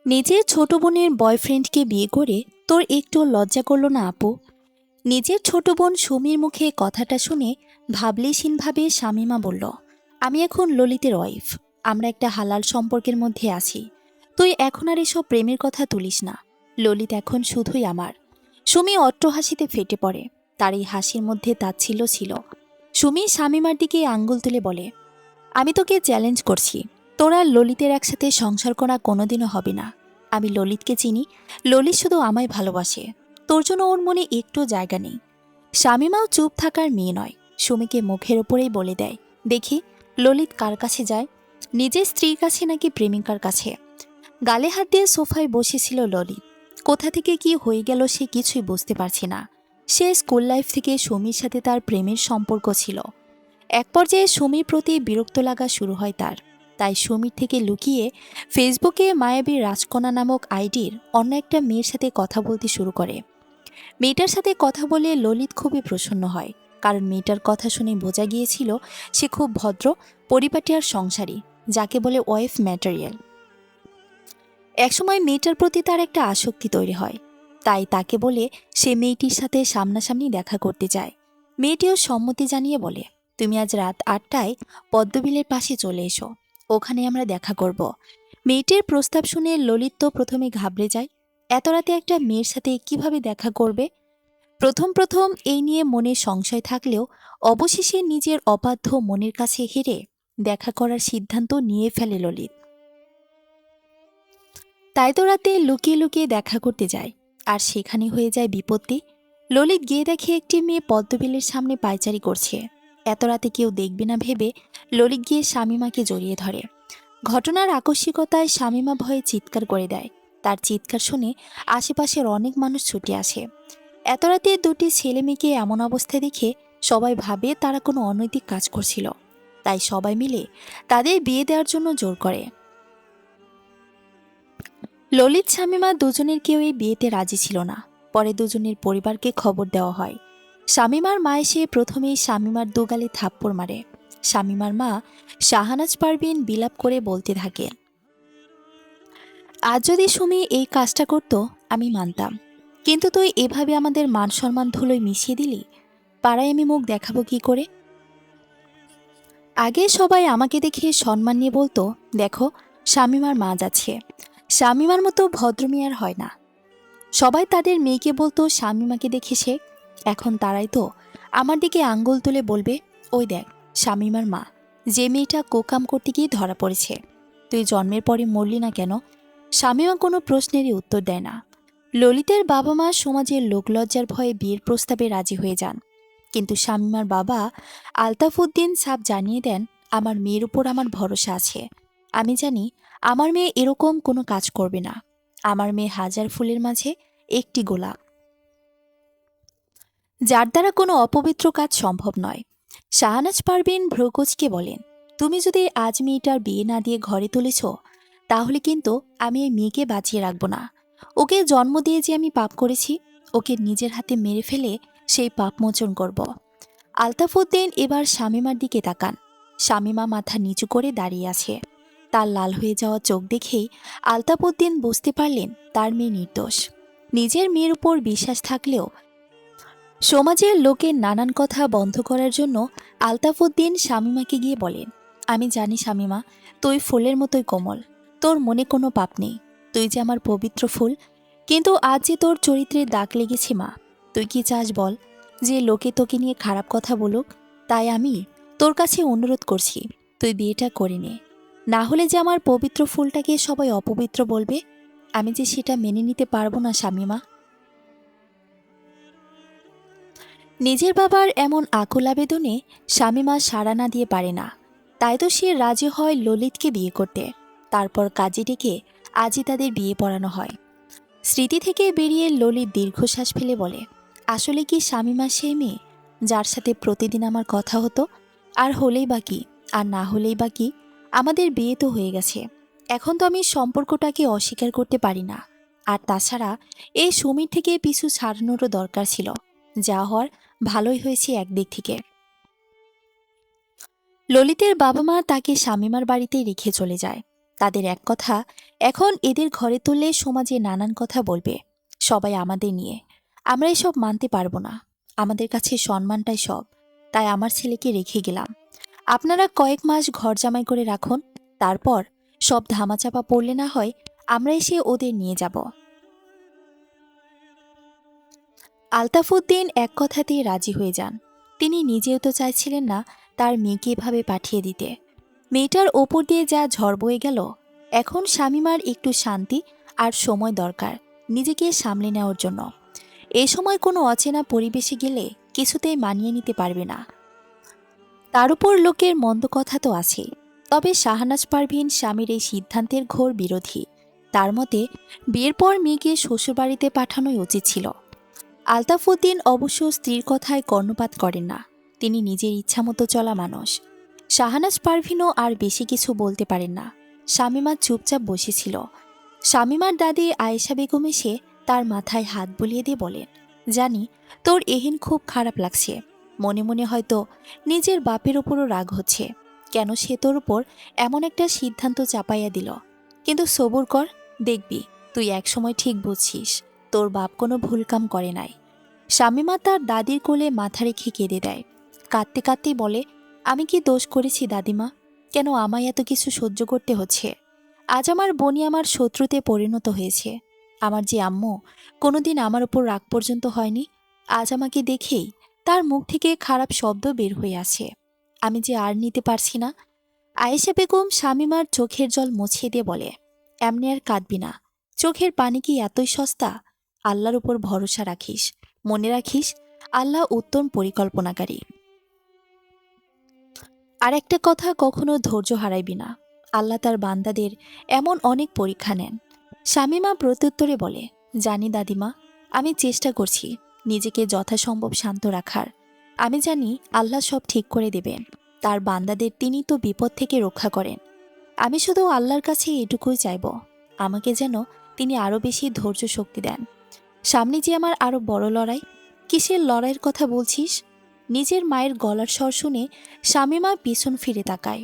নিজের ছোট বোনের বয়ফ্রেন্ডকে বিয়ে করে তোর একটু লজ্জা করলো না আপু? নিজের ছোট বোন সুমির মুখে কথাটা শুনে ভাবলেশীনভাবে শামীমা বলল, আমি এখন ললিতের ওয়াইফ। আমরা একটা হালাল সম্পর্কের মধ্যে আছি। তুই এখন আর এসব প্রেমের কথা তুলিস না। ললিত এখন শুধুই আমার। সুমি অট্ট হাসিতে ফেটে পড়ে। তার এই হাসির মধ্যে তাচ্ছিল্য ছিল। সুমি শামীমার দিকে আঙ্গুল তুলে বলে, আমি তোকে চ্যালেঞ্জ করছি। তোরা ললিতের একসাথে সংসার করা কোনোদিনও হবে না। আমি ললিতকে চিনি। ললিত শুধু আমায় ভালোবাসে। তোর জন্য ওর মনে একটু জায়গা নেই। শামীমাও চুপ থাকার মেয়ে নয়। সুমিকে মুখের ওপরেই বলে দেয়, দেখি ললিত কার কাছে যায়। নিজের স্ত্রীর কাছে নাকি প্রেমিকার কাছে? গালে হাত দিয়ে সোফায় বসেছিল ললিত। কোথা থেকে কি হয়ে গেল সে কিছুই বুঝতে পারছে না। সে স্কুল লাইফ থেকে সুমির সাথে তার প্রেমের সম্পর্ক ছিল। এক পর্যায়ে সুমির প্রতি বিরক্ত লাগা শুরু হয় তার। তাই সুমির থেকে লুকিয়ে ফেসবুকে মায়াবী রাজকন্যা নামক আইডির অন্য একটা মেয়ের সাথে কথা বলতে শুরু করে। মেয়েটার সাথে কথা বলে ললিত খুবই প্রসন্ন হয়। কারণ মেয়েটার কথা শুনে বোঝা গিয়েছিল সে খুব ভদ্র, পরিপাটি আর সংসারী, যাকে বলে ওয়াইফ ম্যাটেরিয়াল। একসময় মেয়েটার প্রতি তার একটা আসক্তি তৈরি হয়। তাই তাকে বলে সে মেয়েটির সাথে সামনাসামনি দেখা করতে চায়। মেয়েটিও সম্মতি জানিয়ে বলে, তুমি আজ রাত 8টায় পদ্মবিলের পাশে চলে এসো। ওখানে আমরা দেখা করব। মেয়েটির প্রস্তাব শুনে ললিত তো প্রথমে ঘাবড়ে যায়। এত রাতে একটা মেয়ের সাথে কিভাবে দেখা করবে? প্রথম প্রথম এই নিয়ে মনে সংশয় থাকলেও অবশেষে নিজের অবাধ্য মনের কাছে হেরে দেখা করার সিদ্ধান্ত নিয়ে ফেলে ললিত। তাই তো রাতে লুকিয়ে লুকিয়ে দেখা করতে যায়। আর সেখানে হয়ে যায় বিপত্তি। ললিত গিয়ে দেখে একটি মেয়ে পদ্মবিলের সামনে পায়চারি করছে। এত রাতে কেউ দেখবে না ভেবে ললিত গিয়ে শামীমাকে জড়িয়ে ধরে। ঘটনার আকস্মিকতায় শামীমা ভয়ে চিৎকার করে দেয়। তার চিৎকার শুনে আশেপাশের অনেক মানুষ ছুটে আসে। এত রাতে দুটি ছেলে মেয়েকে এমন অবস্থায় দেখে সবাই ভাবে তারা কোনো অনৈতিক কাজ করছিল। তাই সবাই মিলে তাদের বিয়ে দেওয়ার জন্য জোর করে। ললিত শামীমা দুজনের কেউই বিয়েতে রাজি ছিল না। পরে দুজনের পরিবারকে খবর দেওয়া হয়। শামীমার মা এসে প্রথমেই শামীমার দুগালে থাপ্পড় মারে। শামীমার মা শাহানাজ পারভিন বিলাপ করে বলতে থাকে, আজ যদি সুমি এই কাজটা করত আমি মানতাম, কিন্তু তুই এভাবে আমাদের মান সম্মান ধুলোয় মিশিয়ে দিলি। পাড়ায় আমি মুখ দেখাবো কি করে? আগে সবাই আমাকে দেখে সম্মান নিয়ে বলতো, দেখো শামীমার মা যাচ্ছে। শামীমার মতো ভদ্র মেয়ে আর হয় না। সবাই তাদের মেয়েকে বলতো শামীমাকে দেখে শেখ। এখন তারাই তো আমার দিকে আঙ্গুল তুলে বলবে, ওই দেখ শামীমার মা, যে মেয়েটা কোকাম করতে গিয়ে ধরা পড়েছে। তুই জন্মের পরে মরলি না কেন? শামীমা কোনো প্রশ্নেরই উত্তর দেয় না। ললিতের বাবা মা সমাজের লোকলজ্জার ভয়ে বিয়ের প্রস্তাবে রাজি হয়ে যান। কিন্তু শামীমার বাবা আলতাফ উদ্দিন সাব জানিয়ে দেন, আমার মেয়ের উপর আমার ভরসা আছে। আমি জানি আমার মেয়ে এরকম কোনো কাজ করবে না। আমার মেয়ে হাজার ফুলের মাঝে একটি গোলাপ, যার দ্বারা কোনো অপবিত্র কাজ সম্ভব নয়। শাহনাজ পারভিন ভ্রুকুচকে বলেন, তুমি যদি আজ মেয়েটার বিয়ে না দিয়ে ঘরে তুলেছ, তাহলে কিন্তু আমি এই মেয়েকে বাঁচিয়ে রাখব না। ওকে জন্ম দিয়ে যে আমি পাপ করেছি, ওকে নিজের হাতে মেরে ফেলে সেই পাপ মোচন করব। আলতাফ উদ্দিন এবার শামীমার দিকে তাকান। শামীমা মাথা নিচু করে দাঁড়িয়ে আছে। তার লাল হয়ে যাওয়া চোখ দেখেই আলতাফ উদ্দিন বুঝতে পারলেন তার মেয়ে নির্দোষ। নিজের মেয়ের উপর বিশ্বাস থাকলেও সমাজের লোকের নানান কথা বন্ধ করার জন্য আলতাফ উদ্দিন শামীমাকে গিয়ে বলেন, আমি জানি শামীমা, তুই ফুলের মতোই কোমল। তোর মনে কোনো পাপ নেই। তুই যে আমার পবিত্র ফুল। কিন্তু আজ যে তোর চরিত্রে দাগ লেগেছে মা। তুই কি চাস বল, যে লোকে তোকে নিয়ে খারাপ কথা বলুক? তাই আমি তোর কাছে অনুরোধ করছি, তুই বিয়েটা করে নে। না হলে যে আমার পবিত্র ফুলটাকে সবাই অপবিত্র বলবে, আমি যে সেটা মেনে নিতে পারবো না শামীমা। নিজের বাবার এমন আকুল আবেদনে শামীমা সাড়া না দিয়ে পারে না। তাই তো সে রাজি হয় ললিতকে বিয়ে করতে। তারপর কাজী ডেকে আজই তাদের বিয়ে পড়ানো হয়। স্মৃতি থেকে বেরিয়ে ললিত দীর্ঘশ্বাস ফেলে বলে, আসলে কি শামীমা সেই মেয়ে যার সাথে প্রতিদিন আমার কথা হতো? আর হলেই বা কি, আর না হলেই বা কি, আমাদের বিয়ে তো হয়ে গেছে। এখন তো আমি সম্পর্কটাকে অস্বীকার করতে পারি না। আর তাছাড়া এই সুমির থেকে পিছু ছাড়ানোরও দরকার ছিল। যা হওয়ার ভালোই হয়েছে একদিক থেকে। ললিতের বাবা মা তাকে শামীমার বাড়িতেই রেখে চলে যায়। তাদের এক কথা এখন এদের ঘরে তুললে সমাজে নানান কথা বলবে, সবাই আমাদের নিয়ে। আমরা এসব মানতে পারবো না। আমাদের কাছে সম্মানটাই সব। তাই আমার ছেলেকে রেখে গেলাম। আপনারা কয়েক মাস ঘর জামাই করে রাখুন, তারপর সব ধামাচাপা পড়লে না হয় আমরা এসে ওদের নিয়ে যাব। আলতাফউদ্দিন এক কথাতেই রাজি হয়ে যান। তিনি নিজেও তো চাইছিলেন না তার মেয়েকে এভাবে পাঠিয়ে দিতে। মেয়েটার ওপর দিয়ে যা ঝড় বয়ে গেল, এখন শামীমার একটু শান্তি আর সময় দরকার নিজেকে সামলে নেওয়ার জন্য। এ সময় কোনো অচেনা পরিবেশে গেলে কিছুতেই মানিয়ে নিতে পারবে না। তার উপর লোকের মন্দ কথা তো আছেই। তবে শাহনাজ পারভীন স্বামীর এই সিদ্ধান্তের ঘোর বিরোধী। তার মতে বিয়ের পর মেয়েকে শ্বশুরবাড়িতে পাঠানোই উচিত ছিল। আলতাফউদ্দিন অবশ্য স্ত্রীর কথায় কর্ণপাত করেন না। তিনি নিজের ইচ্ছামতো চলা মানুষ। শাহনাজ পারভীনও আর বেশি কিছু বলতে পারেন না। শামীমা চুপচাপ বসেছিল। শামীমার দাদি আয়েশা বেগম এসে তার মাথায় হাত বুলিয়ে দিয়ে বলেন, জানি তোর এহেন খুব খারাপ লাগছে। মনে মনে হয়তো নিজের বাপের ওপরও রাগ হচ্ছে, কেন সে তোর উপর এমন একটা সিদ্ধান্ত চাপাইয়া দিল। কিন্তু সবুর কর, দেখবি তুই একসময় ঠিক বুঝছিস তোর বাপ কোনো ভুল কাম করে নাই। শামীমা তার দাদির কোলে মাথা রেখে কেঁদে দেয়। কাঁদতে কাঁদতেই বলে, আমি কি দোষ করেছি দাদিমা? কেন আমায় এত কিছু সহ্য করতে হচ্ছে? আজ আমার বোনই আমার শত্রুতে পরিণত হয়েছে। আমার যে আম্মু কোনোদিন আমার ওপর রাগ পর্যন্ত হয়নি, আজ আমাকে দেখেই তার মুখ থেকে খারাপ শব্দ বের হয়ে আসে। আমি যে আর নিতে পারছি না। আয়েশা বেগম শামীমার চোখের জল মুছিয়ে দিয়ে বলে, এমনি আর কাঁদবি না। চোখের পানি কি এতই সস্তা? আল্লাহর উপর ভরসা রাখিস। মনে রাখিস, আল্লাহ উত্তম পরিকল্পনাকারী। আর একটা কথা, কখনো ধৈর্য হারাইবি না। আল্লাহ তার বান্দাদের এমন অনেক পরীক্ষা নেন। শামীমা প্রত্যুত্তরে বলে, জানি দাদিমা, আমি চেষ্টা করছি নিজেকে যথাসম্ভব শান্ত রাখার। আমি জানি আল্লাহ সব ঠিক করে দেবেন। তার বান্দাদের তিনি তো বিপদ থেকে রক্ষা করেন। আমি শুধু আল্লাহর কাছে এটুকুই চাইব, আমাকে যেন তিনি আরও বেশি ধৈর্য শক্তি দেন। সামনে যে আমার আরও বড় লড়াই। কিসের লড়াইয়ের কথা বলছিস? নিজের মায়ের গলার স্বর শুনে শামীমা পিছন ফিরে তাকায়।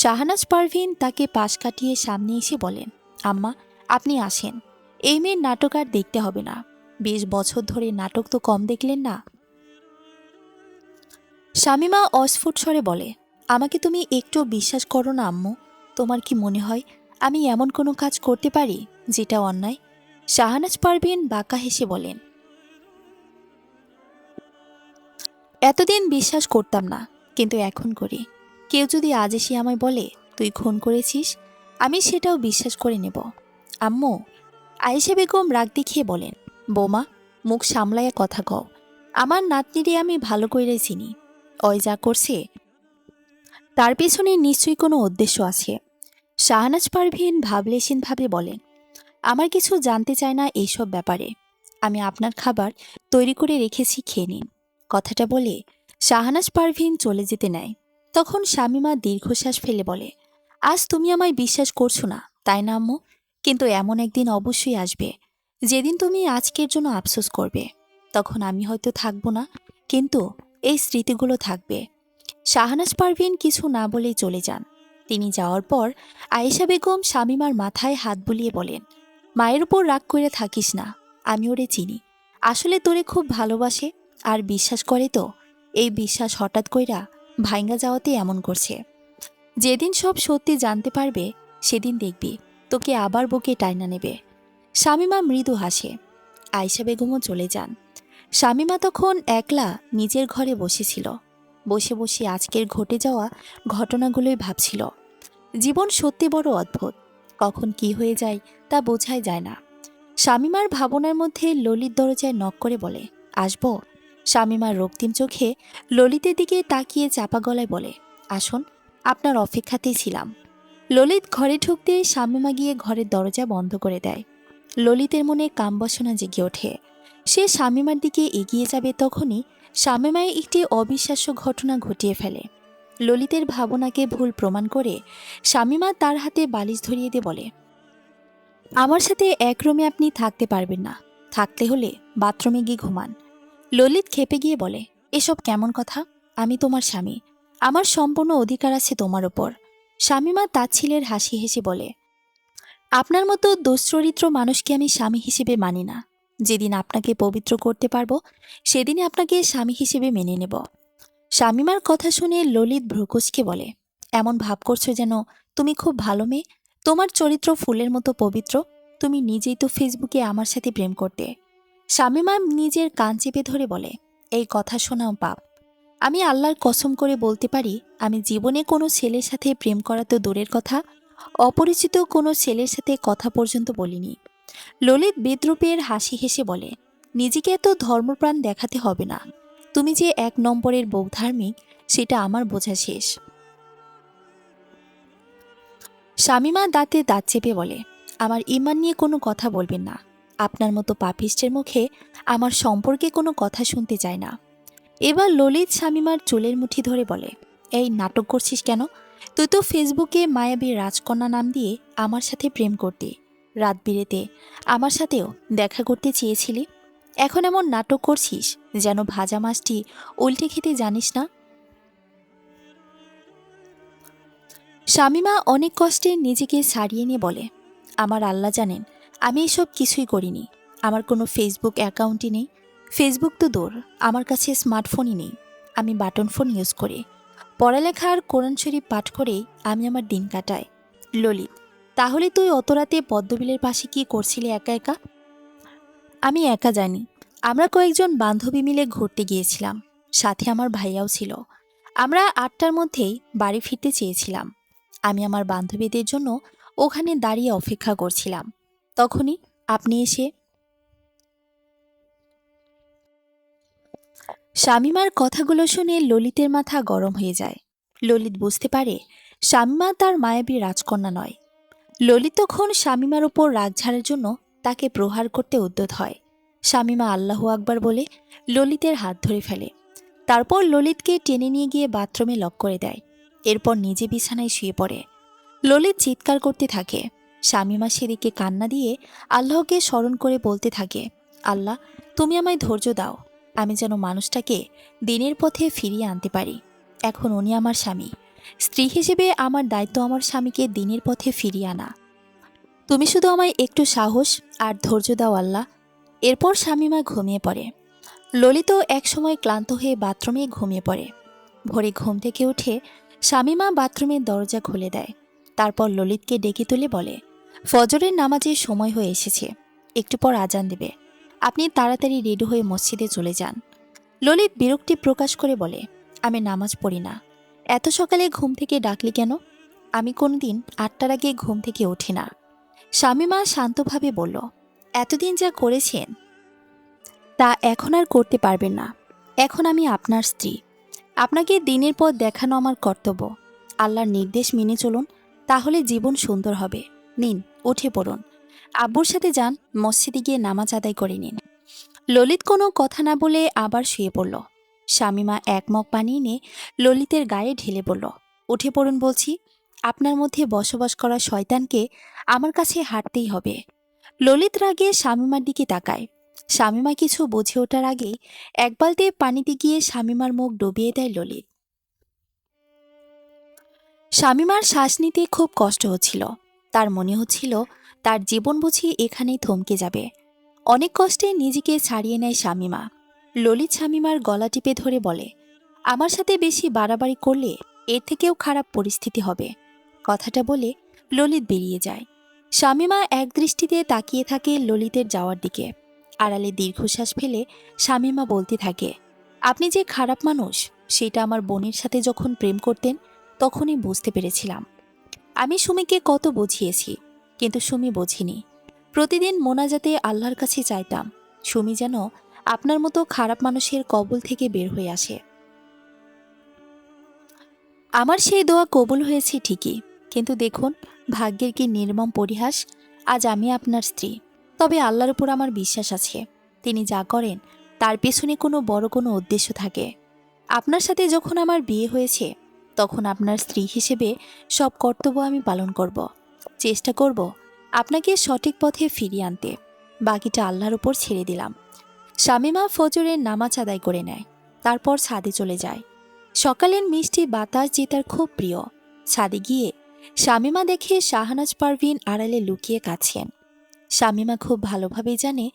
শাহনাজ পারভীন তাকে পাশ কাটিয়ে সামনে এসে বলেন, আম্মা, আপনি আসেন। এই মেয়ের নাটক আর দেখতে হবে না। 20 বছর ধরে নাটক তো কম দেখলেন না। শামীমা অস্ফুট স্বরে বলে, আমাকে তুমি একটু বিশ্বাস করো না আম্মু? তোমার কি মনে হয় আমি এমন কোনো কাজ করতে পারি যেটা অন্যায়? শাহনাজ পারভীন বাঁকা হেসে বলেন, এতদিন বিশ্বাস করতাম না, কিন্তু এখন করি। কেউ যদি আজ এসে আমায় বলে তুই খুন করেছিস, আমি সেটাও বিশ্বাস করে নেব। আম্মু, আয়েশা বেগম রাগ দেখিয়ে বলেন, বোমা, মুখ সামলাইয়া কথা কও। আমার নাতনিরে আমি ভালো কইরে চিনি। ওই যা করছে তার পেছনে নিশ্চয়ই কোনো উদ্দেশ্য আছে। শাহনাজ পারভীন ভাবলেশীনভাবে বলেন, আমার কিছু জানতে চায় না এইসব ব্যাপারে। আমি আপনার খাবার তৈরি করে রেখেছি, খেয়ে নিন। কথাটা বলে শাহনাজ পারভীন চলে যেতে নেয়। তখন শামীমা দীর্ঘশ্বাস ফেলে বলে, আজ তুমি আমায় বিশ্বাস করছো না, তাই না আম্মু? কিন্তু এমন একদিন অবশ্যই আসবে যেদিন তুমি আজকের জন্য আফসোস করবে। তখন আমি হয়তো থাকবো না, কিন্তু এই স্মৃতিগুলো থাকবে। শাহনাজ পারভীন কিছু না বলেই চলে যান। তিনি যাওয়ার পর আয়েশা বেগম শামীমার মাথায় হাত বুলিয়ে বলেন, মায়ের উপর রাগ করে থাকিস না। আমি ওরে চিনি, আসলে তোরে খুব ভালোবাসে আর বিশ্বাস করে। তো এই বিশ্বাস হঠাৎ কইরা ভাইঙ্গা যাওয়াতে এমন করছে। যেদিন সব সত্যি জানতে পারবে সেদিন দেখবি তোকে আবার বুকে টাইনা নেবে। শামীমা মৃদু হাসে। আয়েশা বেগমও চলে যান। শামীমা তখন একলা নিজের ঘরে বসেছিল। বসে বসে আজকের ঘটে যাওয়া ঘটনাগুলোই ভাবছিল। জীবন সত্যি বড় অদ্ভুত, কখন কি হয়ে যায় তা বোঝাই যায় না। শামীমার ভাবনার মধ্যে ললিত দরজায় নক করে বলে, আসবো? শামীমার রক্তিম চোখে ললিতের দিকে তাকিয়ে চাপা গলায় বলে, আসুন, আপনার অপেক্ষাতেই ছিলাম। ললিত ঘরে ঢুকতে শামীমা গিয়ে ঘরের দরজা বন্ধ করে দেয়। ললিতের মনে কামবাসনা জেগে ওঠে। সে শামীমার দিকে এগিয়ে যাবে, তখনই শামীমায় একটি অবিশ্বাস্য ঘটনা ঘটিয়ে ফেলে। ললিতের ভাবনাকে ভুল প্রমাণ করে শামীমা তার হাতে বালিশ ধরিয়ে দিয়ে বলে, আমার সাথে এক রুমে আপনি থাকতে পারবেন না। থাকতে হলে বাথরুমে গিয়ে ঘুমান। ললিত খেপে গিয়ে বলে, এসব কেমন কথা? আমি তোমার স্বামী, আমার সম্পূর্ণ অধিকার আছে তোমার ওপর। শামীমা তাচ্ছিলের হাসি হেসে বলে, আপনার মতো দুশ্চরিত্র মানুষকে আমি স্বামী হিসেবে মানি না। যেদিন আপনাকে পবিত্র করতে পারবো সেদিনই আপনাকে স্বামী হিসেবে মেনে নেব। শামীমার কথা শুনে ললিত ভ্রুকুচকে বলে, এমন ভাব করছো যেন তুমি খুব ভালো মেয়ে, তোমার চরিত্র ফুলের মতো পবিত্র। তুমি নিজেই তো ফেসবুকে আমার সাথে প্রেম করতে। শামীমা নিজের কান চেপে ধরে বলে, এই কথা শোনাও পাপ। আমি আল্লাহর কসম করে বলতে পারি, আমি জীবনে কোনো ছেলের সাথে প্রেম করা তো দূরের কথা, অপরিচিত কোনো ছেলের সাথে কথা পর্যন্ত বলিনি। ললিত বিদ্রুপের হাসি হেসে বলে, নিজেকে এত ধর্মপ্রাণ দেখাতে হবে না। তুমি যে 1 নম্বরের বৌধার্মিক সেটা আমার বোঝা শেষ। শামীমা দাঁতে দাঁত চেপে বলে, আমার ঈমান নিয়ে কোনো কথা বলবেন না। আপনার মতো পাপিষ্টের মুখে আমার সম্পর্কে কোনো কথা শুনতে চায় না। এবার ললিত শামীমার চুলের মুঠি ধরে বলে, এই নাটক করছিস কেন? তুই তো ফেসবুকে মায়াবী রাজকন্যা নাম দিয়ে আমার সাথে প্রেম করতি। রাত বিরেতে আমার সাথেও দেখা করতে চেয়েছিলি। এখন এমন নাটক করছিস যেন ভাজা মাছটি উল্টে খেতে জানিস না। শামীমা অনেক কষ্টে নিজেকে ছাড়িয়ে নিয়ে বলে, আমার আল্লাহ জানেন আমি এসব কিছুই করিনি। আমার কোনো ফেসবুক অ্যাকাউন্টই নেই। ফেসবুক তো দূর, আমার কাছে স্মার্টফোনই নেই। আমি বাটন ফোন ইউজ করি। পড়ালেখা আর কোরআন শরীফ পাঠ করেই আমি আমার দিন কাটাই। ললিত, তাহলে তুই অত রাতে পদ্মবিলের পাশে কি করছিলি একা একা? আমি একা জানি, আমরা কয়েকজন বান্ধবী মিলে ঘুরতে গিয়েছিলাম। সাথে আমার ভাইয়াও ছিল। আমরা 8টার মধ্যেই বাড়ি ফিরতে চেয়েছিলাম। আমি আমার বান্ধবীদের জন্য ওখানে দাঁড়িয়ে অপেক্ষা করছিলাম। তখনই আপনি এসে। শামীমার কথাগুলো শুনে ললিতের মাথা গরম হয়ে যায়। ললিত বুঝতে পারে শামীমা তার মায়াবী রাজকন্যা নয়। ললিত তখন শামীমার উপর রাগ ঝাড়ার জন্য তাকে প্রহার করতে উদ্যত হয়। শামীমা আল্লাহু আকবার বলে ললিতের হাত ধরে ফেলে। তারপর ললিতকে টেনে নিয়ে গিয়ে বাথরুমে লক করে দেয়। এরপর নিজে বিছানায় শুয়ে পড়ে। ললিত চিৎকার করতে থাকে। শামীমা সেদিকে কান্না দিয়ে আল্লাহকে স্মরণ করে বলতে থাকে, আল্লাহ, তুমি আমায় ধৈর্য দাও, আমি যেন মানুষটাকে দিনের পথে ফিরিয়ে আনতে পারি। এখন উনি আমার স্বামী। স্ত্রী হিসেবে আমার দায়িত্ব আমার স্বামীকে দিনের পথে ফিরিয়ে আনা। তুমি শুধু আমায় একটু সাহস আর ধৈর্য দাও আল্লাহ। এরপর শামীমা ঘুমিয়ে পড়ে। ললিত একসময় ক্লান্ত হয়ে বাথরুমে ঘুমিয়ে পড়ে। ভোরে ঘুম থেকে উঠে শামীমা বাথরুমের দরজা খুলে দেয়। তারপর ললিতকে ডেকে তুলে বলে, ফজরের নামাজের সময় হয়ে এসেছে, একটু পর আজান দেবে। আপনি তাড়াতাড়ি রেডি হয়ে মসজিদে চলে যান। ললিত বিরক্তি প্রকাশ করে বলে, আমি নামাজ পড়ি না। এত সকালে ঘুম থেকে ডাকলি কেন? আমি কোনদিন 8টার আগে ঘুম থেকে উঠি না। শামীমা শান্তভাবে বলল, এতদিন যা করেছেন তা এখন আর করতে পারবেন না। এখন আমি আপনার স্ত্রী। আপনাকে দিনের পর দেখানো আমার কর্তব্য। আল্লাহর নির্দেশ মেনে চলুন, তাহলে জীবন সুন্দর হবে। নিন, উঠে পড়ুন। আব্বুর সাথে যান, মসজিদে গিয়ে নামাজ আদায় করে নিন। ললিত কোনো কথা না বলে আবার শুয়ে পড়ল। শামীমা এক মগ পানি নিয়ে ললিতের গায়ে ঢেলে পড়ল, উঠে পড়ুন বলছি। আপনার মধ্যে বসবাস করা শয়তানকে আমার কাছে হাঁটতেই হবে। ললিত রাগে শামীমার দিকে তাকায়। শামীমা কিছু বুঝে ওঠার আগেই এক বালতি পানিতে গিয়ে শামীমার মুখ ডুবিয়ে দেয় ললিত। শামীমার শ্বাস নিতে খুব কষ্ট হচ্ছিল। তার মনে হচ্ছিল তার জীবন বুঝি এখানেই থমকে যাবে। অনেক কষ্টে নিজেকে ছাড়িয়ে নেয় শামীমা। ললিত শামীমার গলা টিপে ধরে বলে, আমার সাথে বেশি বাড়াবাড়ি করলে এর থেকেও খারাপ পরিস্থিতি হবে। কথাটা বলে ললিত বেরিয়ে যায়। শামীমা এক দৃষ্টিতে তাকিয়ে থাকে ললিতের যাওয়ার দিকে। আড়ালে দীর্ঘশ্বাস ফেলে শামীমা বলতে থাকে, আপনি যে খারাপ মানুষ সেটা আমার বোনের সাথে যখন প্রেম করতেন তখনই বুঝতে পেরেছিলাম। আমি সুমিকে কত বুঝিয়েছি, কিন্তু সুমি বোঝেনি। প্রতিদিন মোনাজাতে আল্লাহর কাছে চাইতাম সুমি যেন আপনার মতো খারাপ মানুষের কবল থেকে বের হয়ে আসে। আমার সেই দোয়া কবুল হয়েছে ঠিকই, কিন্তু দেখুন ভাগ্যের কি নির্মম পরিহাস। আজ আমি আপনার স্ত্রী। তবে আল্লাহর উপর আমার বিশ্বাস আছে, তিনি যা করেন তার পেছনে কোনো উদ্দেশ্য থাকে। আপনার সাথে যখন আমার বিয়ে হয়েছে তখন আপনার স্ত্রী হিসেবে সব কর্তব্য আমি পালন করব। চেষ্টা করব আপনাকে সঠিক পথে ফিরিয়ে আনতে। বাকিটা আল্লাহর উপর ছেড়ে দিলাম। শামীমা ফজরের নামাজ আদায় করে নেয়। তারপর ছাদে চলে যায়। সকালের মিষ্টি বাতাস যে তার খুব প্রিয়। ছাদে গিয়ে শামীমা দেখে শাহনাজ পারভিন আড়ালে লুকিয়ে কাঁদছেন। শামীমা খুব ভালোভাবেই জানে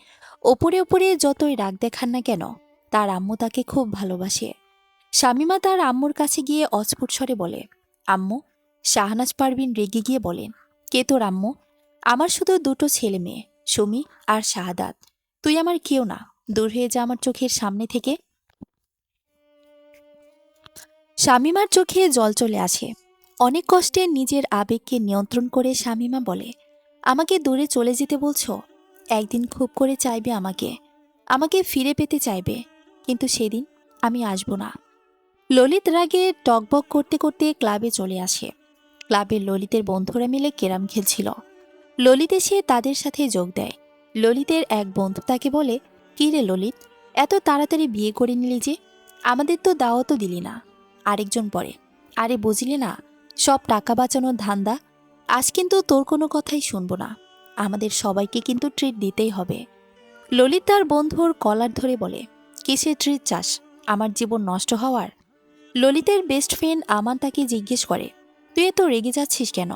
ওপরে ওপরে যতই রাগ দেখান না কেন তার আম্মু তাকে খুব ভালোবাসে। শামীমা তার আম্মুর কাছে গিয়ে অস্ফুট স্বরে বলে, আম্মু। শাহনাজ পারভিন রেগে গিয়ে বলেন, কে তোর আম্মু? আমার শুধু দুটো ছেলে মেয়ে, সুমি আর শাহাদাত। তুই আমার কেউ না, দূর হয়ে যা আমার চোখের সামনে থেকে। শামীমার চোখে জল চলে আসে। অনেক কষ্টে নিজের আবেগকে নিয়ন্ত্রণ করে শামীমা বলে, আমাকে দূরে চলে যেতে বলছো? একদিন খুব করে চাইবে আমাকে, আমাকে ফিরে পেতে চাইবে, কিন্তু সেদিন আমি আসব না। ললিত রাগে টকবক করতে করতে ক্লাবে চলে আসে। ক্লাবের ললিতের বন্ধুরা মিলে ক্যারাম খেলছিল। ললিত এসে তাদের সাথে যোগ দেয়। ললিতের এক বন্ধু তাকে বলে, কি রে ললিত, এত তাড়াতাড়ি বিয়ে করে নিলি যে? আমাদের তো দাওয়াতও দিলি না। আরেকজন পড়ে, আরে বুঝলি না, সব টাকা বাঁচানোর ধান্দা। আজ কিন্তু তোর কোনো কথাই শুনবো না, আমাদের সবাইকে কিন্তু ট্রিট দিতেই হবে। ললিত তার বন্ধুর কলার ধরে বলে, কিসের ট্রিট চাস, আমার জীবন নষ্ট হওয়ার? ললিতের বেস্ট ফ্রেন্ড আমান তাকে জিজ্ঞেস করে, তুই এত রেগে যাচ্ছিস কেন?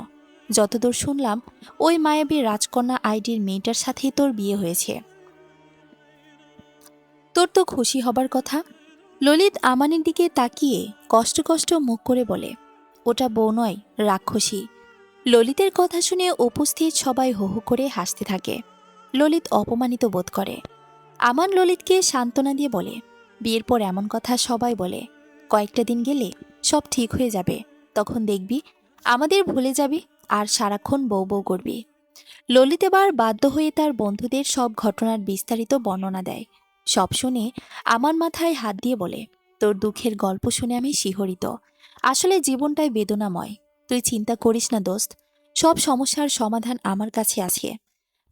যতদূর শুনলাম ওই মায়াবী রাজকন্যা আইডির মেয়েটার সাথেই তোর বিয়ে হয়েছে, তোর তো খুশি হবার কথা। ললিত আমানের দিকে তাকিয়ে কষ্ট কষ্ট মুখ করে বলে, ওটা বউ নয়, রাক্ষসী। ললিতের কথা শুনে উপস্থিত সবাই হো হো করে হাসতে থাকে। ললিত অপমানিত বোধ করে। আমান ললিতকে সান্ত্বনা দিয়ে বলে, বিয়ের পর এমন কথা সবাই বলে, কয়েকটা দিন গেলে সব ঠিক হয়ে যাবে, তখন দেখবি আমাদের ভুলে যাবি আর সারাক্ষণ বউ বউ করবি। ললিত এবার বাধ্য হয়ে তার বন্ধুদের সব ঘটনার বিস্তারিত বর্ণনা দেয়। সব শুনে আমার মাথায় হাত দিয়ে বলে, তোর দুঃখের গল্প শুনে আমি শিহরিত। আসলে জীবনটাই বেদনাময়। তুই চিন্তা করিস না দোস্ত, সব সমস্যার সমাধান আমার কাছে আছে।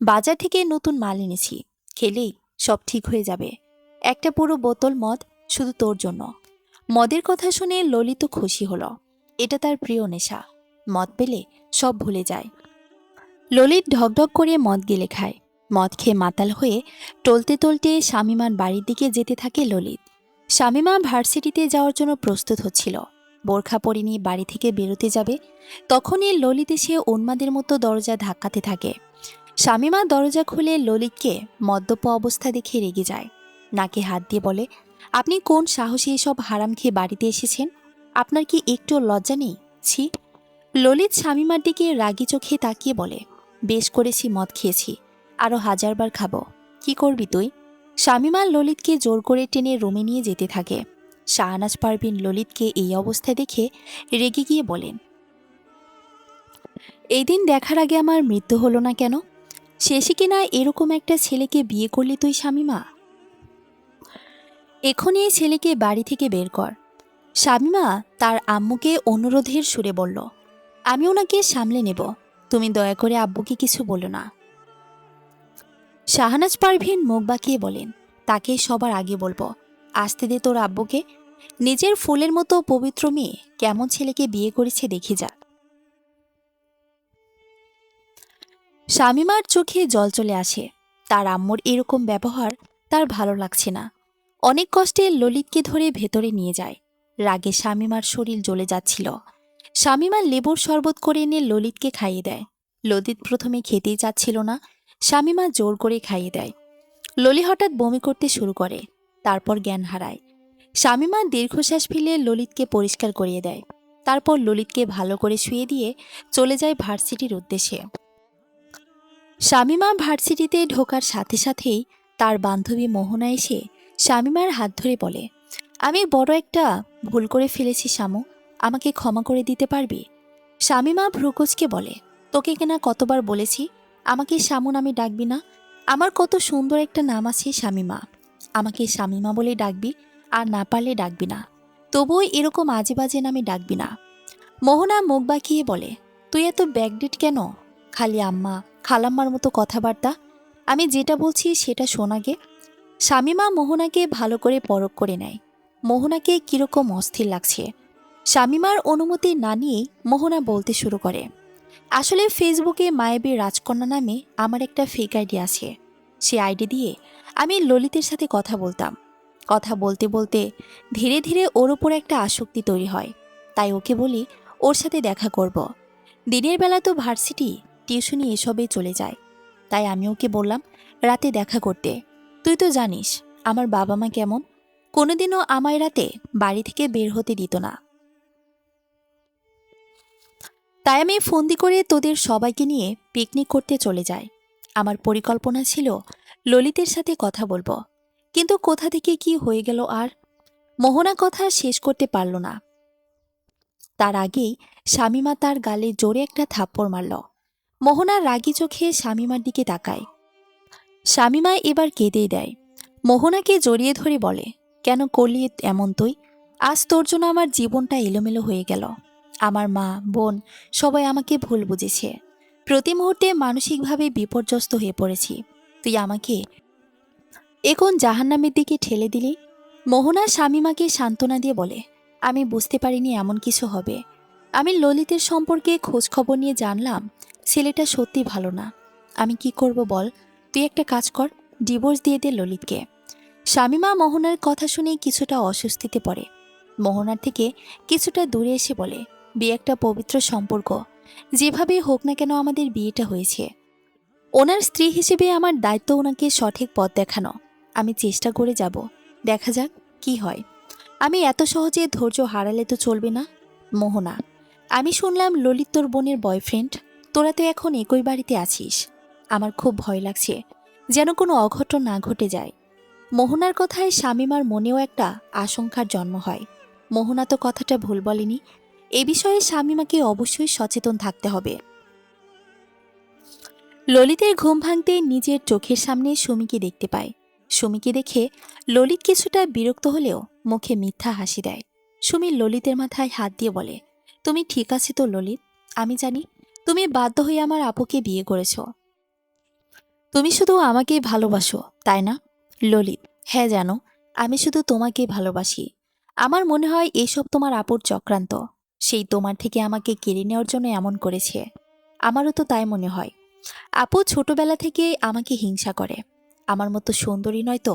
বাজার থেকে নতুন মাল এনেছি, খেলেই সব ঠিক হয়ে যাবে। একটা পুরো বোতল মদ শুধু তোর জন্য। মদের কথা শুনে ললিত খুশি হলো। এটা তার প্রিয় নেশা, মদ পেলে সব ভুলে যায়। ললিত ঢকঢক করে মদ গেলে খায়। মদ খেয়ে মাতাল হয়ে টলতে টলতে শামীমার বাড়ির দিকে যেতে থাকে ললিত। শামীমা ভার্সিটিতে যাওয়ার জন্য প্রস্তুত হচ্ছিল। বোরখা পরে নিয়ে বাড়ি থেকে বেরোতে যাবে, তখনই ললিত এসে উন্মাদের মতো দরজা ধাক্কাতে থাকে। শামীমা দরজা খুলে ললিতকে মদ্যপ অবস্থা দেখে রেগে যায়। নাকে হাত দিয়ে বলে, আপনি কোন সাহসে এসব হারাম খেয়ে বাড়িতে এসেছেন? আপনার কি একটু লজ্জা নেই? ছি। ললিত শামীমার দিকে রাগী চোখে তাকিয়ে বলে, বেশ করেছি, মদ খেয়েছি, আরো 1000বার খাবো। কি করবি তুই? শামীমা ললিতকে জোর করে টেনে রুমে নিয়ে যেতে থাকে। শাহনাজ পারভিন ললিতকে এই অবস্থায় দেখে রেগে গিয়ে বলেন, এই দিন দেখার আগে আমার মৃত্যু হলো না কেন? শেষে কিনা এরকম একটা ছেলেকে বিয়ে করলি তুই শামীমা? এখনই এই ছেলেকে বাড়ি থেকে বের কর। শামীমা তার আম্মুকে অনুরোধের সুরে বলল, আমি ওনাকে সামলে নেব, তুমি দয়া করে আব্বুকে কিছু বলো না। শাহনাজ পারভিন মুখ বাঁকিয়ে বলেন, তাকে সবার আগে বলবো। আসতে দে তোর আব্বুকে। নিজের ফুলের মতো পবিত্র মেয়ে কেমন ছেলেকে বিয়ে করেছে দেখে যা। শামীমার চোখে জল চলে আসে। তার আম্মুর এরকম ব্যবহার তার ভালো লাগছে না। অনেক কষ্টে ললিতকে ধরে ভেতরে নিয়ে যায়। রাগে শামীমার শরীর জ্বলে যাচ্ছিল। শামীমা লেবুর শরবত করে এনে ললিতকে খাইয়ে দেয়। ললিত প্রথমে খেতেই চাচ্ছিল না, শামীমা জোর করে খাইয়ে দেয়। ললি হঠাৎ বমি করতে শুরু করে, তারপর জ্ঞান হারায়। শামীমা দীর্ঘশ্বাস ফেলে ললিতকে পরিষ্কার করিয়ে দেয়। তারপর ললিতকে ভালো করে শুয়ে দিয়ে চলে যায় ভার্সিটির উদ্দেশ্যে। শামীমা ভার্সিটিতে ঢোকার সাথে সাথেই তার বান্ধবী মোহনা এসে শামীমার হাত ধরে বলে, আমি বড় একটা ভুল করে ফেলেছি শামু, আমাকে ক্ষমা করে দিতে পারবি? শামীমা ভ্রুকুচকে বলে, তোকে কিনা কতবার বলেছি আমাকে শামু নামে ডাকবি না? আমার কত সুন্দর একটা নাম আছে শামীমা, আমাকে শামীমা বলে ডাকবি, আর না পারলে ডাকবি না। তবুও এরকম আজে বাজে নামে ডাকবি না। মোহনা মুখ বাঁকিয়ে বলে, তুই এত ব্যাকডেট কেন? খালি আম্মা খালাম্মার মতো কথাবার্তা। আমি যেটা বলছি সেটা শোন আগে। শামীমা মোহনাকে ভালো করে পরখ করে নেয়। মোহনাকে কিরকম অস্থির লাগছে। শামীমার অনুমতি না নিয়েই মোহনা বলতে শুরু করে, আসলে ফেসবুকে মায়াবী রাজকন্যা নামে আমার একটা ফেক আইডি আছে। সে আইডি দিয়ে আমি ললিতের সাথে কথা বলতাম। কথা বলতে বলতে ধীরে ধীরে ওর ওপর একটা আসক্তি তৈরি হয়। তাই ওকে বলি ওর সাথে দেখা করব। দিনের বেলা তো ভার্সিটি, টিউশনি এসবে চলে যায়। তাই আমি ওকে বললাম রাতে দেখা করতে। তুই তো জানিস আমার বাবা মা কেমন, কোনোদিনও আমায় রাতে বাড়ি থেকে বের হতে দিত না। তাই আমি ফন্দি করে তোদের সবাইকে নিয়ে পিকনিক করতে চলে যাই। আমার পরিকল্পনা ছিল ললিতের সাথে কথা বলবো, কিন্তু কোথা থেকে কি হয়ে গেল আর মোহনা কথা শেষ করতে পারল না। তার আগেই শামিমা তার গালে জোরে একটা থাপ্পড় মারল। মোহনা রাগী চোখে শামিমার দিকে তাকায়। শামিমা এবার কেঁদেই দেয়। মোহনাকে জড়িয়ে ধরে বলে, কেন করলি এমন তুই? আজ তোর জন্য আমার জীবনটা এলোমেলো হয়ে গেল। আমার মা, বোন সবাই আমাকে ভুল বুঝেছে। প্রতি মুহূর্তে মানসিকভাবে বিপর্যস্ত হয়ে পড়েছি। তুই আমাকে এখন জাহান্নামের দিকে ঠেলে দিলি। মোহনা শামিমাকে সান্ত্বনা দিয়ে বলে, আমি বুঝতে পারিনি এমন কিছু হবে। আমি ললিতের সম্পর্কে খোঁজ খবর নিয়ে জানলাম ছেলেটা সত্যি ভালো না। আমি কি করব বল? তুই একটা কাজ কর, ডিভোর্স দিয়ে দে ললিতকে। শামিমা মোহনার কথা শুনে কিছুটা অস্বস্তিতে পড়ে। মোহনার থেকে কিছুটা দূরে এসে বলে, বিয়ে একটা পবিত্র সম্পর্ক, যেভাবে হোক না কেন আমাদের বিয়েটা হয়েছে। ওনার স্ত্রী হিসেবে আমার দায়িত্ব ওনাকে সঠিক পথ দেখানো। আমি চেষ্টা করে যাব, দেখা যাক কি হয়। আমি এত সহজে ধৈর্য হারালে তো চলবে না। মোহনা, আমি শুনলাম ললিত তোর বোনের বয়ফ্রেন্ড। তোরা তো এখন একই বাড়িতে আছিস। আমার খুব ভয় লাগছে, যেন কোনো অঘটন না ঘটে যায়। মোহনার কথায় শামিমার মনেও একটা আশঙ্কার জন্ম হয়। মোহনা তো কথাটা ভুল বলেনি। এ বিষয়ে শামিমাকে অবশ্যই সচেতন থাকতে হবে। ললিতের ঘুম ভাঙতে নিজের চোখের সামনে সুমিকে দেখতে পায়। সুমিকে দেখে ললিত কিছুটা বিরক্ত হলেও মুখে মিথ্যা হাসি দেয়। সুমি ললিতের মাথায় হাত দিয়ে বলে, তুমি ঠিক আছে তো ললিত? আমি জানি তুমি বাধ্য হয়ে আমার আপুকে বিয়ে করেছ। তুমি শুধু আমাকেই ভালোবাসো, তাই না? ললিত, হ্যাঁ জানো, আমি শুধু তোমাকেই ভালোবাসি। আমার মনে হয় এসব তোমার আপুর চক্রান্ত। সেই তোমার থেকে আমাকে কেড়ে নেওয়ার জন্য এমন করেছে। আমারও তো তাই মনে হয়। আপু ছোটবেলা থেকে আমাকে হিংসা করে। আমার মতো সুন্দরী নয় তো,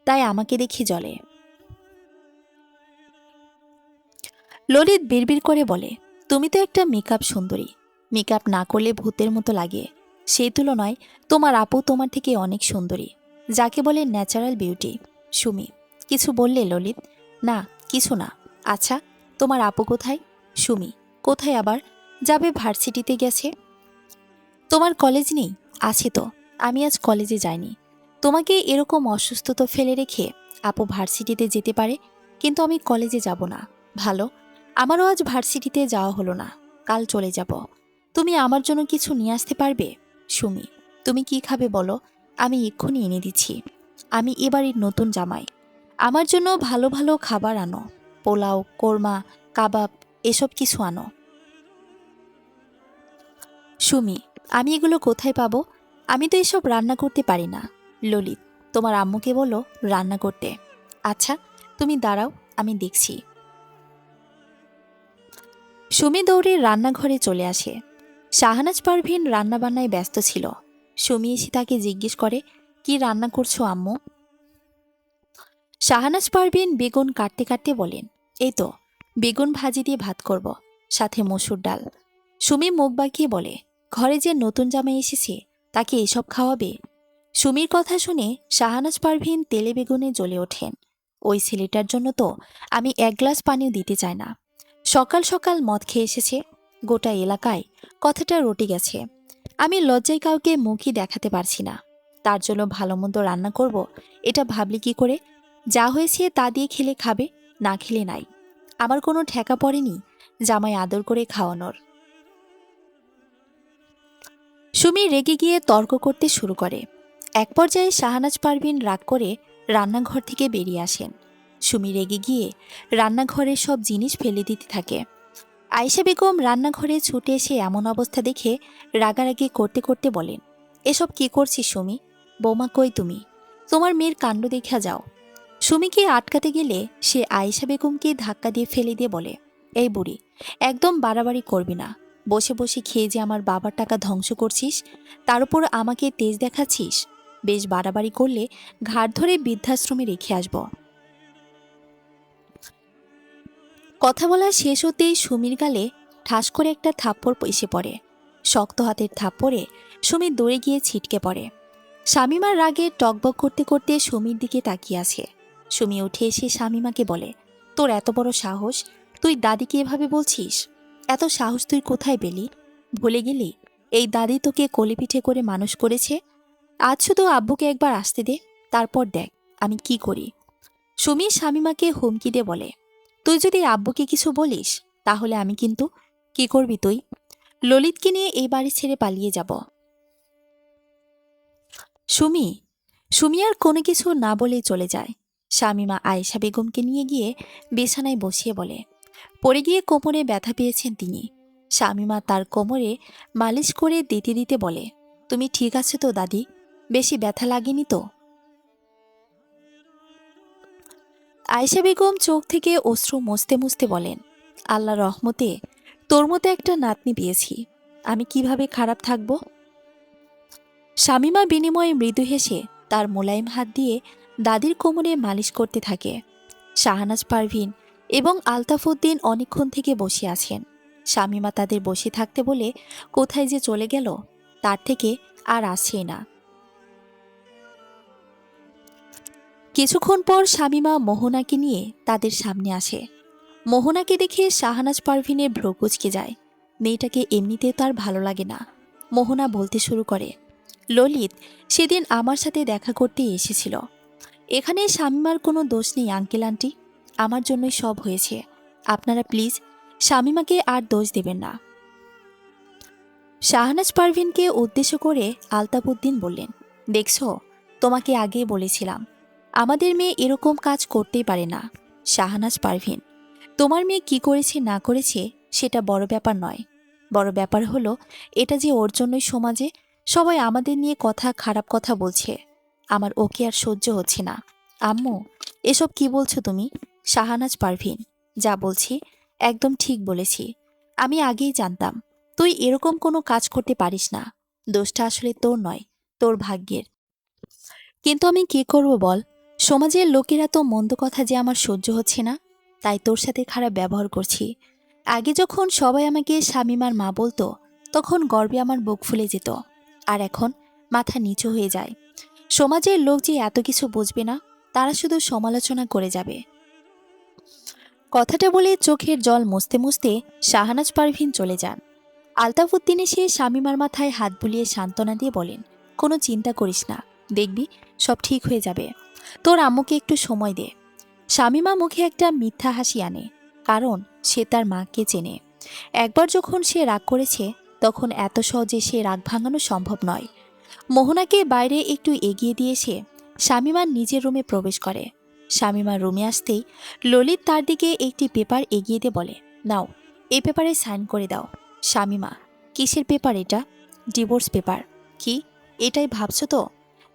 তাই আমাকে দেখি জ্বলে। ললিত বিড়বিড় করে বলে, তুমি তো একটা মেকআপ সুন্দরী। মেকআপ না করলে ভূতের মতো লাগে। সেই তুলনায় তোমার আপু তোমার থেকে অনেক সুন্দরী, যাকে বলে ন্যাচারাল বিউটি। সুমি, কিছু বললে ললিত? না, কিছু না। আচ্ছা, তোমার আপু কোথায়? সুমি, কোথায় আবার? যাবে ভার্সিটিতে গেছে। তোমার কলেজ নেই? আছে তো, আমি আজ কলেজে যাইনি। তোমাকে এরকম অসুস্থতা ফেলে রেখে আপু ভার্সিটিতে যেতে পারে, কিন্তু আমি কলেজে যাব না। ভালো, আমারও আজ ভার্সিটিতে যাওয়া হলো না। কাল চলে যাব। তুমি আমার জন্য কিছু নিয়ে আসতে পারবে? সুমি, তুমি কি খাবে বলো, আমি এক্ষুনি এনে দিচ্ছি। আমি এবারের নতুন জামাই, আমার জন্য ভালো ভালো খাবার আনো। পোলাও, কোরমা, কাবাব এসব কিছু আনো। সুমি, আমি এগুলো কোথায় পাবো? আমি তো এসব রান্না করতে পারি না। ললিত, তোমার আম্মুকে বলো রান্না করতে। আচ্ছা, তুমি দাঁড়াও, আমি দেখছি। সুমি দৌড়ে রান্নাঘরে চলে আসে। শাহনাজ পারভিন রান্নাবান্নায় ব্যস্ত ছিল। সুমি এসে তাকে জিজ্ঞেস করে, কি রান্না করছো আম্মু? শাহনাজ পারভিন বেগুন কাটতে কাটতে বলেন, এই তো বেগুন ভাজি দিয়ে ভাত করব, সাথে মসুর ডাল। সুমি মুখ বাঁকিয়ে বলে, ঘরে যে নতুন জামাই এসেছে তাকে এসব খাওয়াবে? সুমির কথা শুনে শাহনাজ পারভিন তেলে বেগুনে জ্বলে ওঠেন। ওই ছেলেটার জন্য তো আমি এক গ্লাস পানিও দিতে চাই না। সকাল সকাল মদ খেয়ে এসেছে, গোটা এলাকায় কথাটা রটে গেছে। আমি লজ্জায় কাউকে মুখই দেখাতে পারছি না। তার জন্য ভালো মন্দ রান্না করব, এটা ভাবলি কি করে? যা হয়েছে তা দিয়ে খেলে খাবে, না খেলে নাই। আমার কোনো ঠেকা পড়েনি জামাই আদর করে খাওয়ানোর। সুমি রেগে গিয়ে তর্ক করতে শুরু করে। এক পর্যায়ে শাহনাজ পারভিন রাগ করে রান্নাঘর থেকে বেরিয়ে আসেন। সুমি রেগে গিয়ে রান্নাঘরের সব জিনিস ফেলে দিতে থাকে। আয়েশা বেগম রান্নাঘরে ছুটে এসে এমন অবস্থা দেখে রাগারাগি করতে করতে বলেন, এসব কি করছিস সুমি? বৌমা কই তুমি? তোমার মেয়ের কাণ্ড দেখা যাও। সুমিকে আটকাতে গেলে সে আয়েশা বেগমকে ধাক্কা দিয়ে ফেলে দিয়ে বলে, এই বুড়ি, একদম বাড়াবাড়ি করবি না। বসে বসে খেয়ে যে আমার বাবার টাকা ধ্বংস করছিস, তার উপর আমাকে তেজ দেখাচ্ছিস। বেশ বাড়াবাড়ি করলে ঘাড় ধরে বৃদ্ধাশ্রমে রেখে আসব। কথা বলা শেষ হতেই সুমির গালে ঠাস করে একটা থাপ্পড় এসে পড়ে। শক্ত হাতের থাপ্পড়ে সুমি দৌড়ে গিয়ে ছিটকে পড়ে। শামীমার রাগে টকবক করতে করতে সুমির দিকে তাকিয়ে আছে। সুমি উঠে এসে শামীমাকে বলে, তোর এত বড় সাহস, তুই দাদিকে এভাবে বলছিস? এত সাহস তুই কোথায় পেলি? ভুলে গেলি এই দাদি তোকে কোলে পিঠে করে মানুষ করেছে? আজ শুধু আব্বুকে একবার আসতে দে, তারপর দেখ আমি কি করি। সুমি শামীমাকে হুমকি দিয়ে বলে, তুই যদি আব্বুকে কিছু বলিস তাহলে আমি কিন্তু। কি করবি তুই? ললিতকে নিয়ে এই বাড়ি ছেড়ে পালিয়ে যাব। সুমি সুমি আর কোনো কিছু না বলেই চলে যায়। শামীমা আয়েশা বেগমকে নিয়ে গিয়ে বিছানায় বসিয়ে বলে, পড়ে গিয়ে কোমরে ব্যথা পেয়েছেন তিনি। শামীমা তার কোমরে মালিশ করে দিতে দিতে বলে, তুমি ঠিক আছো তো দাদি? বেশি ব্যথা লাগেনি তো? আয়েশা বেগম চোখ থেকে অশ্রু মুছতে মুছতে বলেন, আল্লাহ রহমতে তোর মতো একটা নাতনি পেয়েছি, আমি কিভাবে খারাপ থাকব? শামীমা বিনিময়ে মৃদু হেসে তার মোলায়েম হাত দিয়ে দাদির কোমরে মালিশ করতে থাকে। শাহনাজ পারভিন এবং আলতাফ উদ্দিন অনেকক্ষণ থেকে বসে আছেন। শামীমা তাদের বসে থাকতে বলে কোথায় যে চলে গেল, তার থেকে আর আসছেই না। কিছুক্ষণ পর শামীমা মোহনাকে নিয়ে তাদের সামনে আসে। মোহনাকে দেখে শাহনাজ পারভিনের ভ্রু কুঁচকে যায়। মেয়েটাকে এমনিতে তার ভালো লাগে না। মোহনা বলতে শুরু করে, ললিত সেদিন আমার সাথে দেখা করতে এসেছিল। এখানে শামীমার কোনো দোষ নেই আঙ্কেল আন্টি, আমার জন্যই সব হয়েছে। আপনারা প্লিজ শামীমাকে আর দোষ দেবেন না। শাহনাজ পারভিনকে উদ্দেশ্য করে আলতাফ উদ্দিন বললেন, দেখছো, তোমাকে আগেই বলেছিলাম আমাদের মেয়ে এরকম কাজ করতেই পারে না। শাহনাজ পারভিন, তোমার মেয়ে কি করেছে না করেছে সেটা বড় ব্যাপার নয়। বড় ব্যাপার হলো এটা যে ওর জন্যই সমাজে সবাই আমাদের নিয়ে খারাপ কথা বলছে। আমার ওকে আর সহ্য হচ্ছে না। আম্মু, এসব কি বলছো তুমি? শাহনাজ পারভিন, যা বলছি একদম ঠিক বলেছি। আমি আগেই জানতাম তুই এরকম কোনো কাজ করতে পারিস না। দোষটা আসলে তোর নয়, তোর ভাগ্যের। কিন্তু আমি কি করব বল? সমাজের লোকেরা তো মন্দ কথা যে আমার সহ্য হচ্ছে না, তাই তোর সাথে খারাপ ব্যবহার করছি। আগে যখন সবাই আমাকে শামীমার মা বলতো তখন গর্বে আমার বুক ফুলে যেত, আর এখন মাথা নিচু হয়ে যায়। সমাজের লোক যে এত কিছু বুঝবে না, তারা শুধু সমালোচনা করে যাবে। কথাটা বলে চোখের জল মুছতে মুছতে শাহনাজ পারভিন চলে যান। আলতাফ উদ্দিন এসে শামীমার মাথায় হাত বুলিয়ে সান্ত্বনা দিয়ে বলেন, কোনো চিন্তা করিস না, দেখবি সব ঠিক হয়ে যাবে। তোর আম্মুকে একটু সময় দে। শামীমা মুখে একটা মিথ্যা হাসি আনে, কারণ সে তার মাকে চেনে। একবার যখন সে রাগ করেছে তখন এত সহজে সে রাগ ভাঙানো সম্ভব নয়। মোহনাকে বাইরে একটু এগিয়ে দিয়ে সে শামীমার নিজের রুমে প্রবেশ করে। শামীমার রুমে আসতেই ললিত তার দিকে একটি পেপার এগিয়ে দিয়ে বলে, নাও, এই পেপারে সাইন করে দাও। শামীমা, কিসের পেপার এটা? Divorce paper. কি, এটাই ভাবছো তো?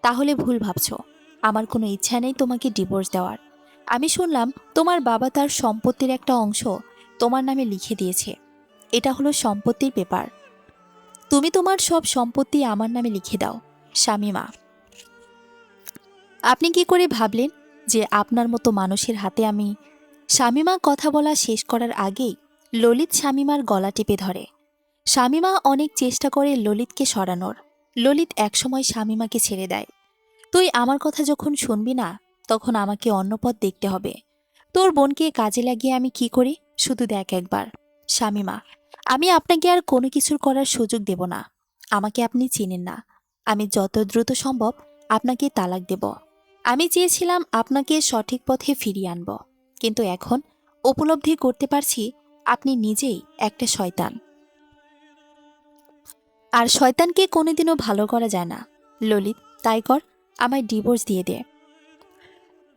তাহলে ভুল ভাবছো। আমার কোনো ইচ্ছা নেই তোমাকে ডিভোর্স দেওয়ার। আমি শুনলাম তোমার বাবা তার সম্পত্তির একটা অংশ তোমার নামে লিখে দিয়েছে। এটা হলো সম্পত্তির পেপার। তুমি তোমার সব সম্পত্তি আমার নামে লিখে দাও। শামীমা, আপনি কি করে ভাবলেন যে আপনার মতো মানুষের হাতে আমি? শামীমা কথা বলা শেষ করার আগেই ললিত শামীমার গলা টিপে ধরে। শামীমা অনেক চেষ্টা করে ললিতকে সরানোর। ললিত একসময় শামীমাকে ছেড়ে দেয়। তুই আমার কথা যখন শুনবি না তখন আমাকে অন্য পথ দেখতে হবে। তোর বোনকে কাজে লাগিয়ে আমি কি করি শুধু দেখ একবার। শামীমা, আমি আপনাকে আর কোনো কিছুর করার সুযোগ দেব না। আমাকে আপনি চিনেন না। আমি যত দ্রুত সম্ভব আপনাকে তালাক দেব। আমি চেয়েছিলাম আপনাকে সঠিক পথে ফিরিয়ে আনব, কিন্তু এখন উপলব্ধি করতে পারছি আপনি নিজেই একটা শয়তান। আর শয়তানকে কোনোদিনও ভালো করা যায় না। ললিত, তাই কর, আমায় ডিভোর্স দিয়ে দে।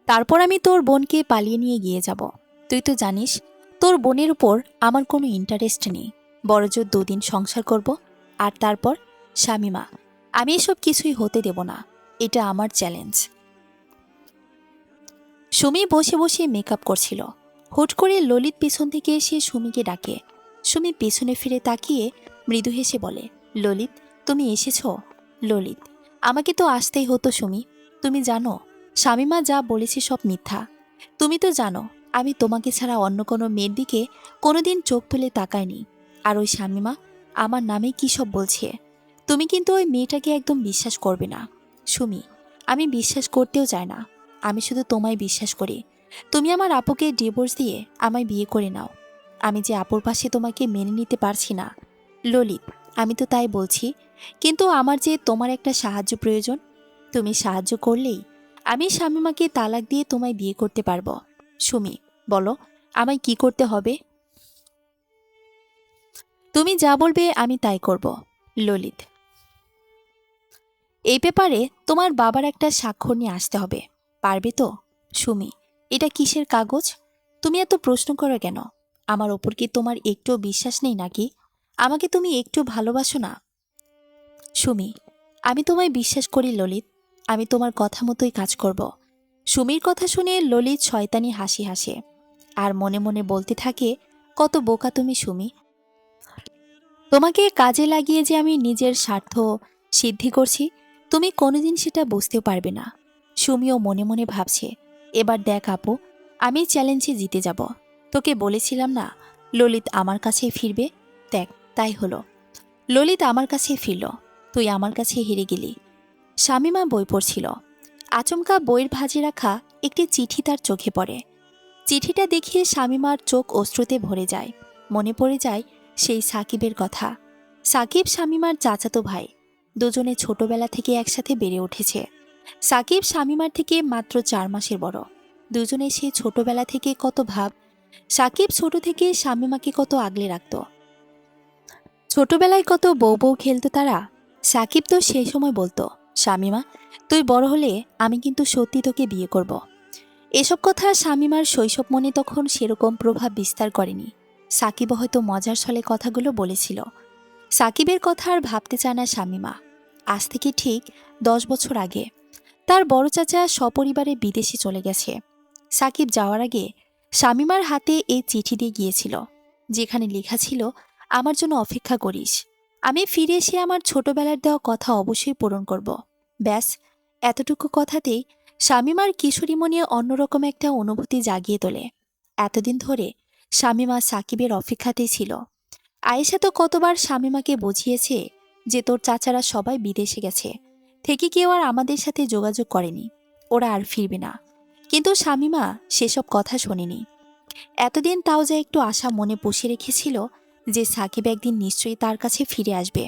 তারপর আমি তোর বোনকে পালিয়ে নিয়ে গিয়ে যাব। তুই তো জানিস তোর বোনের উপর আমার কোনো ইন্টারেস্ট নেই। বড়জোর 2 দিন সংসার করব, আর তারপর। শামীমা, আমি এসব কিছুই হতে দেব না। এটা আমার চ্যালেঞ্জ। সুমি বসে বসে মেকআপ করছিল। হুট করে ললিত পেছন থেকে এসে সুমিকে ডাকে। সুমি পেছনে ফিরে তাকিয়ে মৃদু হেসে বলে, ললিত, তুমি এসেছ? ললিত, আমাকে তো আসতেই হতো সুমি। তুমি জানো শামীমা যা বলেছে সব মিথ্যা। তুমি তো জানো আমি তোমাকে ছাড়া অন্য কোনো মেয়ের দিকে কোনোদিন চোখ তুলে তাকাইনি। আর ওই শামিমা আমার নামে কী সব বলছে। তুমি কিন্তু ওই মেয়েটাকে একদম বিশ্বাস করবে না। সুমি, আমি বিশ্বাস করতেও চাই না। আমি শুধু তোমায় বিশ্বাস করি। তুমি আমার আপুকে ডিভোর্স দিয়ে আমায় বিয়ে করে নাও। আমি যে আপুর পাশে তোমাকে মেনে নিতে পারছি না ললিত, আমি তো তাই বলছি। কিন্তু আমার যে তোমার একটা সাহায্য প্রয়োজন। তুমি সাহায্য করলেই আমি শামিমাকে তালাক দিয়ে তোমায় বিয়ে করতে পারবো। সুমি, বলো আমায় কি করতে হবে? তুমি যা বলবে আমি তাই করব। ললিত, এই ব্যাপারে তোমার বাবার একটা স্বাক্ষর নিয়ে আসতে হবে। পারবে তো? সুমি, এটা কিসের কাগজ? তুমি এত প্রশ্ন করো কেন? আমার ওপর কি তোমার একটুও বিশ্বাস নেই নাকি? আমাকে তুমি একটু ভালোবাসো না? সুমি, আমি তোমায় বিশ্বাস করি ললিত। আমি তোমার কথা মতোই কাজ করব। সুমির কথা শুনে ললিত শয়তানি হাসি হাসে আর মনে মনে বলতে থাকে, কত বোকা তুমি সুমি। তোমাকে কাজে লাগিয়ে যে আমি নিজের স্বার্থ সিদ্ধি করছি, তুমি কোনোদিন সেটা বুঝতেও পারবে না। সুমিও মনে মনে ভাবছে, এবার দেখ আপু, আমি চ্যালেঞ্জে জিতে যাব। তোকে বলেছিলাম না ললিত আমার কাছেই ফিরবে? দেখ, তাই হলো। ললিত আমার কাছে ফিরল, তুই আমার কাছে হেরে গেলি। শামিমা বই পড়ছিল। আচমকা বইয়ের ভাঁজে রাখা একটি চিঠি তার চোখে পড়ে। চিঠিটা দেখিয়ে শামিমার চোখ অশ্রুতে ভরে যায়। মনে পড়ে যায় সেই সাকিবের কথা। সাকিব শামিমার চাচাতো ভাই। দুজনে ছোটবেলা থেকে একসাথে বেড়ে উঠেছে। সাকিব শামিমার থেকে মাত্র 4 মাসের বড়। দুজনে সেই ছোটবেলা থেকে কত ভাব। সাকিব ছোট থেকে শামিমাকে কত আগলে রাখত। ছোটবেলায় কত বউ বউ খেলতো তারা। সাকিব তো সেই সময় বলতো, শামিমা, তুই বড় হলে আমি কিন্তু সত্যি তোকে বিয়ে করব। এসব কথা শামিমার শৈশব মনে তখন সেরকম প্রভাব বিস্তার করেনি। সাকিবও হয়তো মজার ছলে কথাগুলো বলেছিল। সাকিবের কথা আর ভাবতে চায় না শামিমা। আজ থেকে ঠিক 10 বছর আগে তার বড় চাচা সপরিবারে বিদেশে চলে গেছে। সাকিব যাওয়ার আগে শামিমার হাতে এই চিঠি দিয়ে গিয়েছিল, যেখানে লেখা ছিল, আমার জন্য অপেক্ষা করিস। আমি ফিরে এসে আমার ছোটবেলার দেওয়া কথা অবশ্যই পূরণ করব। ব্যাস, এতটুকু কথাতেই শামিমার কিশোরী মনে অন্যরকম একটা অনুভূতি জাগিয়ে তোলে। এতদিন ধরে শামিমা সাকিবের অপেক্ষাতেই ছিল। আয়েশা তো কতবার শামিমাকে বুঝিয়েছে যে তোর চাচারা সবাই বিদেশে গেছে, থেকে কেউ আর আমাদের সাথে যোগাযোগ করেনি, ওরা আর ফিরবে না। কিন্তু শামিমা সেসব কথা শোনেনি। এতদিন তাও যা একটু আশা মনে পুষে রেখেছিল যে সাকিব একদিন নিশ্চয়ই তার কাছে ফিরে আসবে।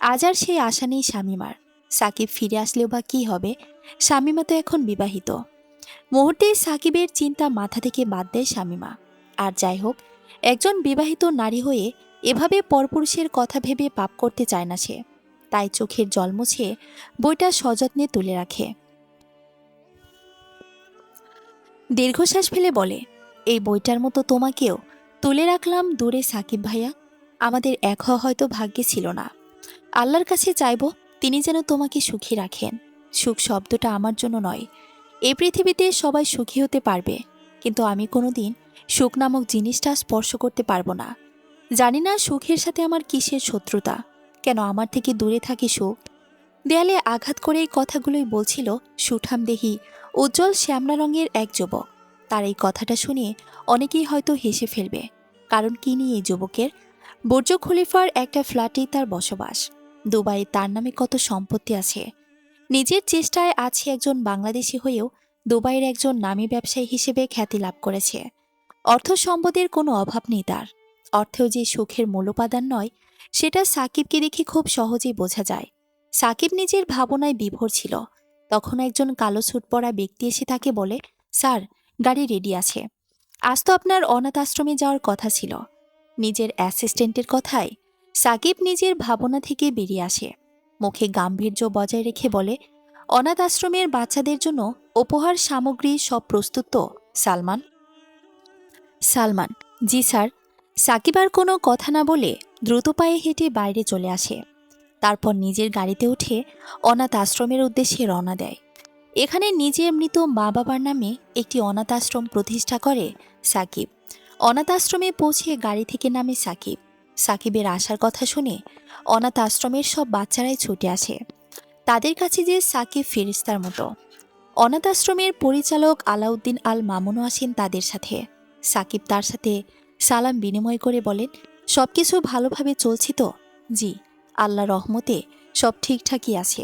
আজ আর সেই আশা নেই শামিমার। সাকিব ফিরে আসলেও বা কী হবে? শামিমা তো এখন বিবাহিত। মুহূর্তেই সাকিবের চিন্তা মাথা থেকে বাদ দেয় শামিমা। আর যাই হোক, একজন বিবাহিত নারী হয়ে এভাবে পরপুরুষের কথা ভেবে পাপ করতে চায় না সে। তাই চোখের জল মুছে বইটা সযত্নে তুলে রাখে। দীর্ঘশ্বাস ফেলে বলে, এই বইটার মতো তোমাকেও তুলে রাখলাম দূরে সাকিব ভাইয়া। আমাদের এক হওয়া হয়তো ভাগ্যে ছিল না। আল্লাহর কাছে চাইব তিনি যেন তোমাকে সুখী রাখেন। সুখ শব্দটা আমার জন্য নয়। এই পৃথিবীতে সবাই সুখী হতে পারবে, কিন্তু আমি কোনোদিন সুখ নামক জিনিসটা স্পর্শ করতে পারবো না। জানি না সুখের সাথে আমার কিসের শত্রুতা, কেন আমার থেকে দূরে থাকে সুখ। দেয়ালে আঘাত করে এই কথাগুলোই বলছিল সুঠাম দেহি উজ্জ্বল শ্যামলা রঙের এক যুবক। তার এই কথাটা শুনে অনেকেই হয়তো হেসে ফেলবে। কারণ কি নিয়ে এই যুবকের? বুর্জ খলিফার একটা ফ্ল্যাটেই তার বসবাস। দুবাইয়ে তার নামে কত সম্পত্তি আছে। নিজের চেষ্টায় আছে একজন বাংলাদেশি হয়েও দুবাইয়ের একজন নামী ব্যবসায়ী হিসেবে খ্যাতি লাভ করেছে। অর্থ সম্পদের কোনো অভাব নেই তার। অর্থেও যে সুখের মূল উপাদান নয়, সেটা সাকিবকে দেখে খুব সহজেই বোঝা যায়। সাকিব নিজের ভাবনায় বিভোর ছিল। তখন একজন কালো স্যুট পরা ব্যক্তি এসে তাকে বলে, স্যার, গাড়ি রেডি আছে। আজ তো আপনার অনাথ আশ্রমে যাওয়ার কথা ছিল। নিজের অ্যাসিস্ট্যান্টের কথায় সাকিব নিজের ভাবনা থেকে বেরিয়ে আসে। মুখে গাম্ভীর্য বজায় রেখে বলে, অনাথ আশ্রমের বাচ্চাদের জন্য উপহার সামগ্রী সব প্রস্তুত তো সালমান? সালমান, জি স্যার। সাকিব আর কোনো কথা না বলে দ্রুত পায়ে হেঁটে বাইরে চলে আসে। তারপর নিজের গাড়িতে উঠে অনাথ আশ্রমের উদ্দেশ্যে রওনা দেয়। এখানে নিজের মৃত মা বাবার নামে একটি অনাথ আশ্রম প্রতিষ্ঠা করে সাকিব। অনাথ আশ্রমে পৌঁছে গাড়ি থেকে নামে সাকিব। সাকিবের আসার কথা শুনে অনাথ আশ্রমের সব বাচ্চারাই ছুটে আসে। তাদের কাছে যে সাকিব ফেরেশতার মতো। অনাথ আশ্রমের পরিচালক আলাউদ্দিন আল মামুনও আসেন তাদের সাথে। সাকিব তার সাথে সালাম বিনিময় করে বলেন, সবকিছু ভালোভাবে চলছে তো? জি, আল্লাহ রহমতে সব ঠিকঠাকই আছে।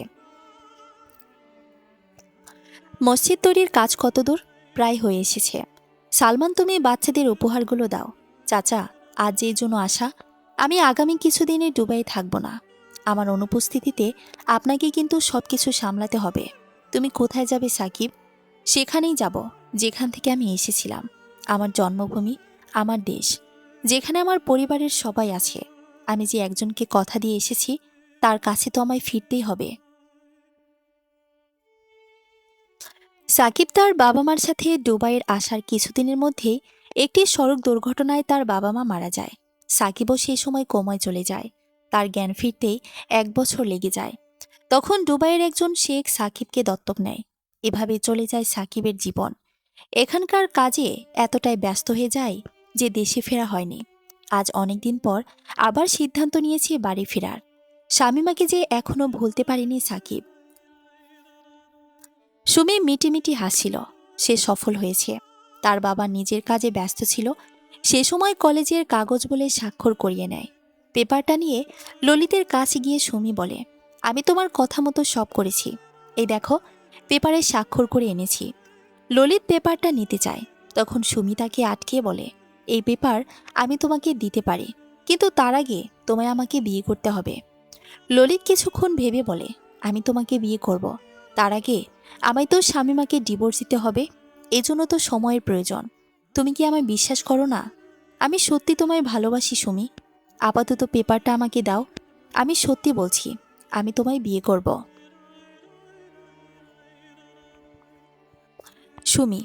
মসজিদ তৈরির কাজ কতদূর? প্রায় হয়ে এসেছে। সালমান, তুমি বাচ্চাদের উপহারগুলো দাও। চাচা, আজ যে জন্য আসা, আমি আগামী কিছুদিনে দুবাই থাকব না। আমার অনুপস্থিতিতে আপনাকে কিন্তু সবকিছু সামলাতে হবে। তুমি কোথায় যাবে সাকিব? সেখানেই যাব যেখান থেকে আমি এসেছিলাম। আমার জন্মভূমি, আমার দেশ, যেখানে আমার পরিবারের সবাই আছে। আমি যে একজনকে কথা দিয়ে এসেছি, তার কাছে তো আমায় ফিরতেই হবে। সাকিব তার বাবা মার সাথে দুবাইয়ের আসার কিছুদিনের মধ্যেই একটি সড়ক দুর্ঘটনায় তার বাবা মা মারা যায়। সাকিবও সেই সময় কোমায় চলে যায়। তার জ্ঞান ফিরতেই 1 বছর লেগে যায়। তখন দুবাইয়ের একজন শেখ সাকিবকে দত্তক নেয়। এভাবে চলে যায় সাকিবের জীবন। এখানকার কাজে এতটাই ব্যস্ত হয়ে যায় যে দেশে ফেরা হয়নি। আজ অনেকদিন পর আবার সিদ্ধান্ত নিয়েছে বাড়ি ফেরার। শামীমাকে যে এখনো ভুলতে পারেনি সাকিব। সুমি মিটিমিটি হাসছিল। সে সফল হয়েছে। তার বাবা নিজের কাজে ব্যস্ত ছিল। সে সময় কলেজের কাগজ বলে স্বাক্ষর করিয়ে নেয়। পেপারটা নিয়ে ললিতের কাছে গিয়ে সুমি বলে, আমি তোমার কথা মতো সব করেছি। এই দেখো, পেপারে স্বাক্ষর করে এনেছি। ললিত পেপারটা নিতে চায়। তখন সুমি তাকে আটকে বলে, এই পেপার আমি তোমাকে দিতে পারি, কিন্তু তার আগে তোমায় আমাকে বিয়ে করতে হবে। ললিত কিছুক্ষণ ভেবে বলে, আমি তোমাকে বিয়ে করব, তার আগে আমায় তো শামীমাকে ডিভোর্স দিতে হবে। এজন্য তো সময়ের প্রয়োজন। তুমি কি আমায় বিশ্বাস করো না? আমি সত্যি তোমায় ভালোবাসি সুমি। আপাতত পেপারটা আমাকে দাও। আমি সত্যি বলছি, আমি তোমায় বিয়ে করব। সুমি,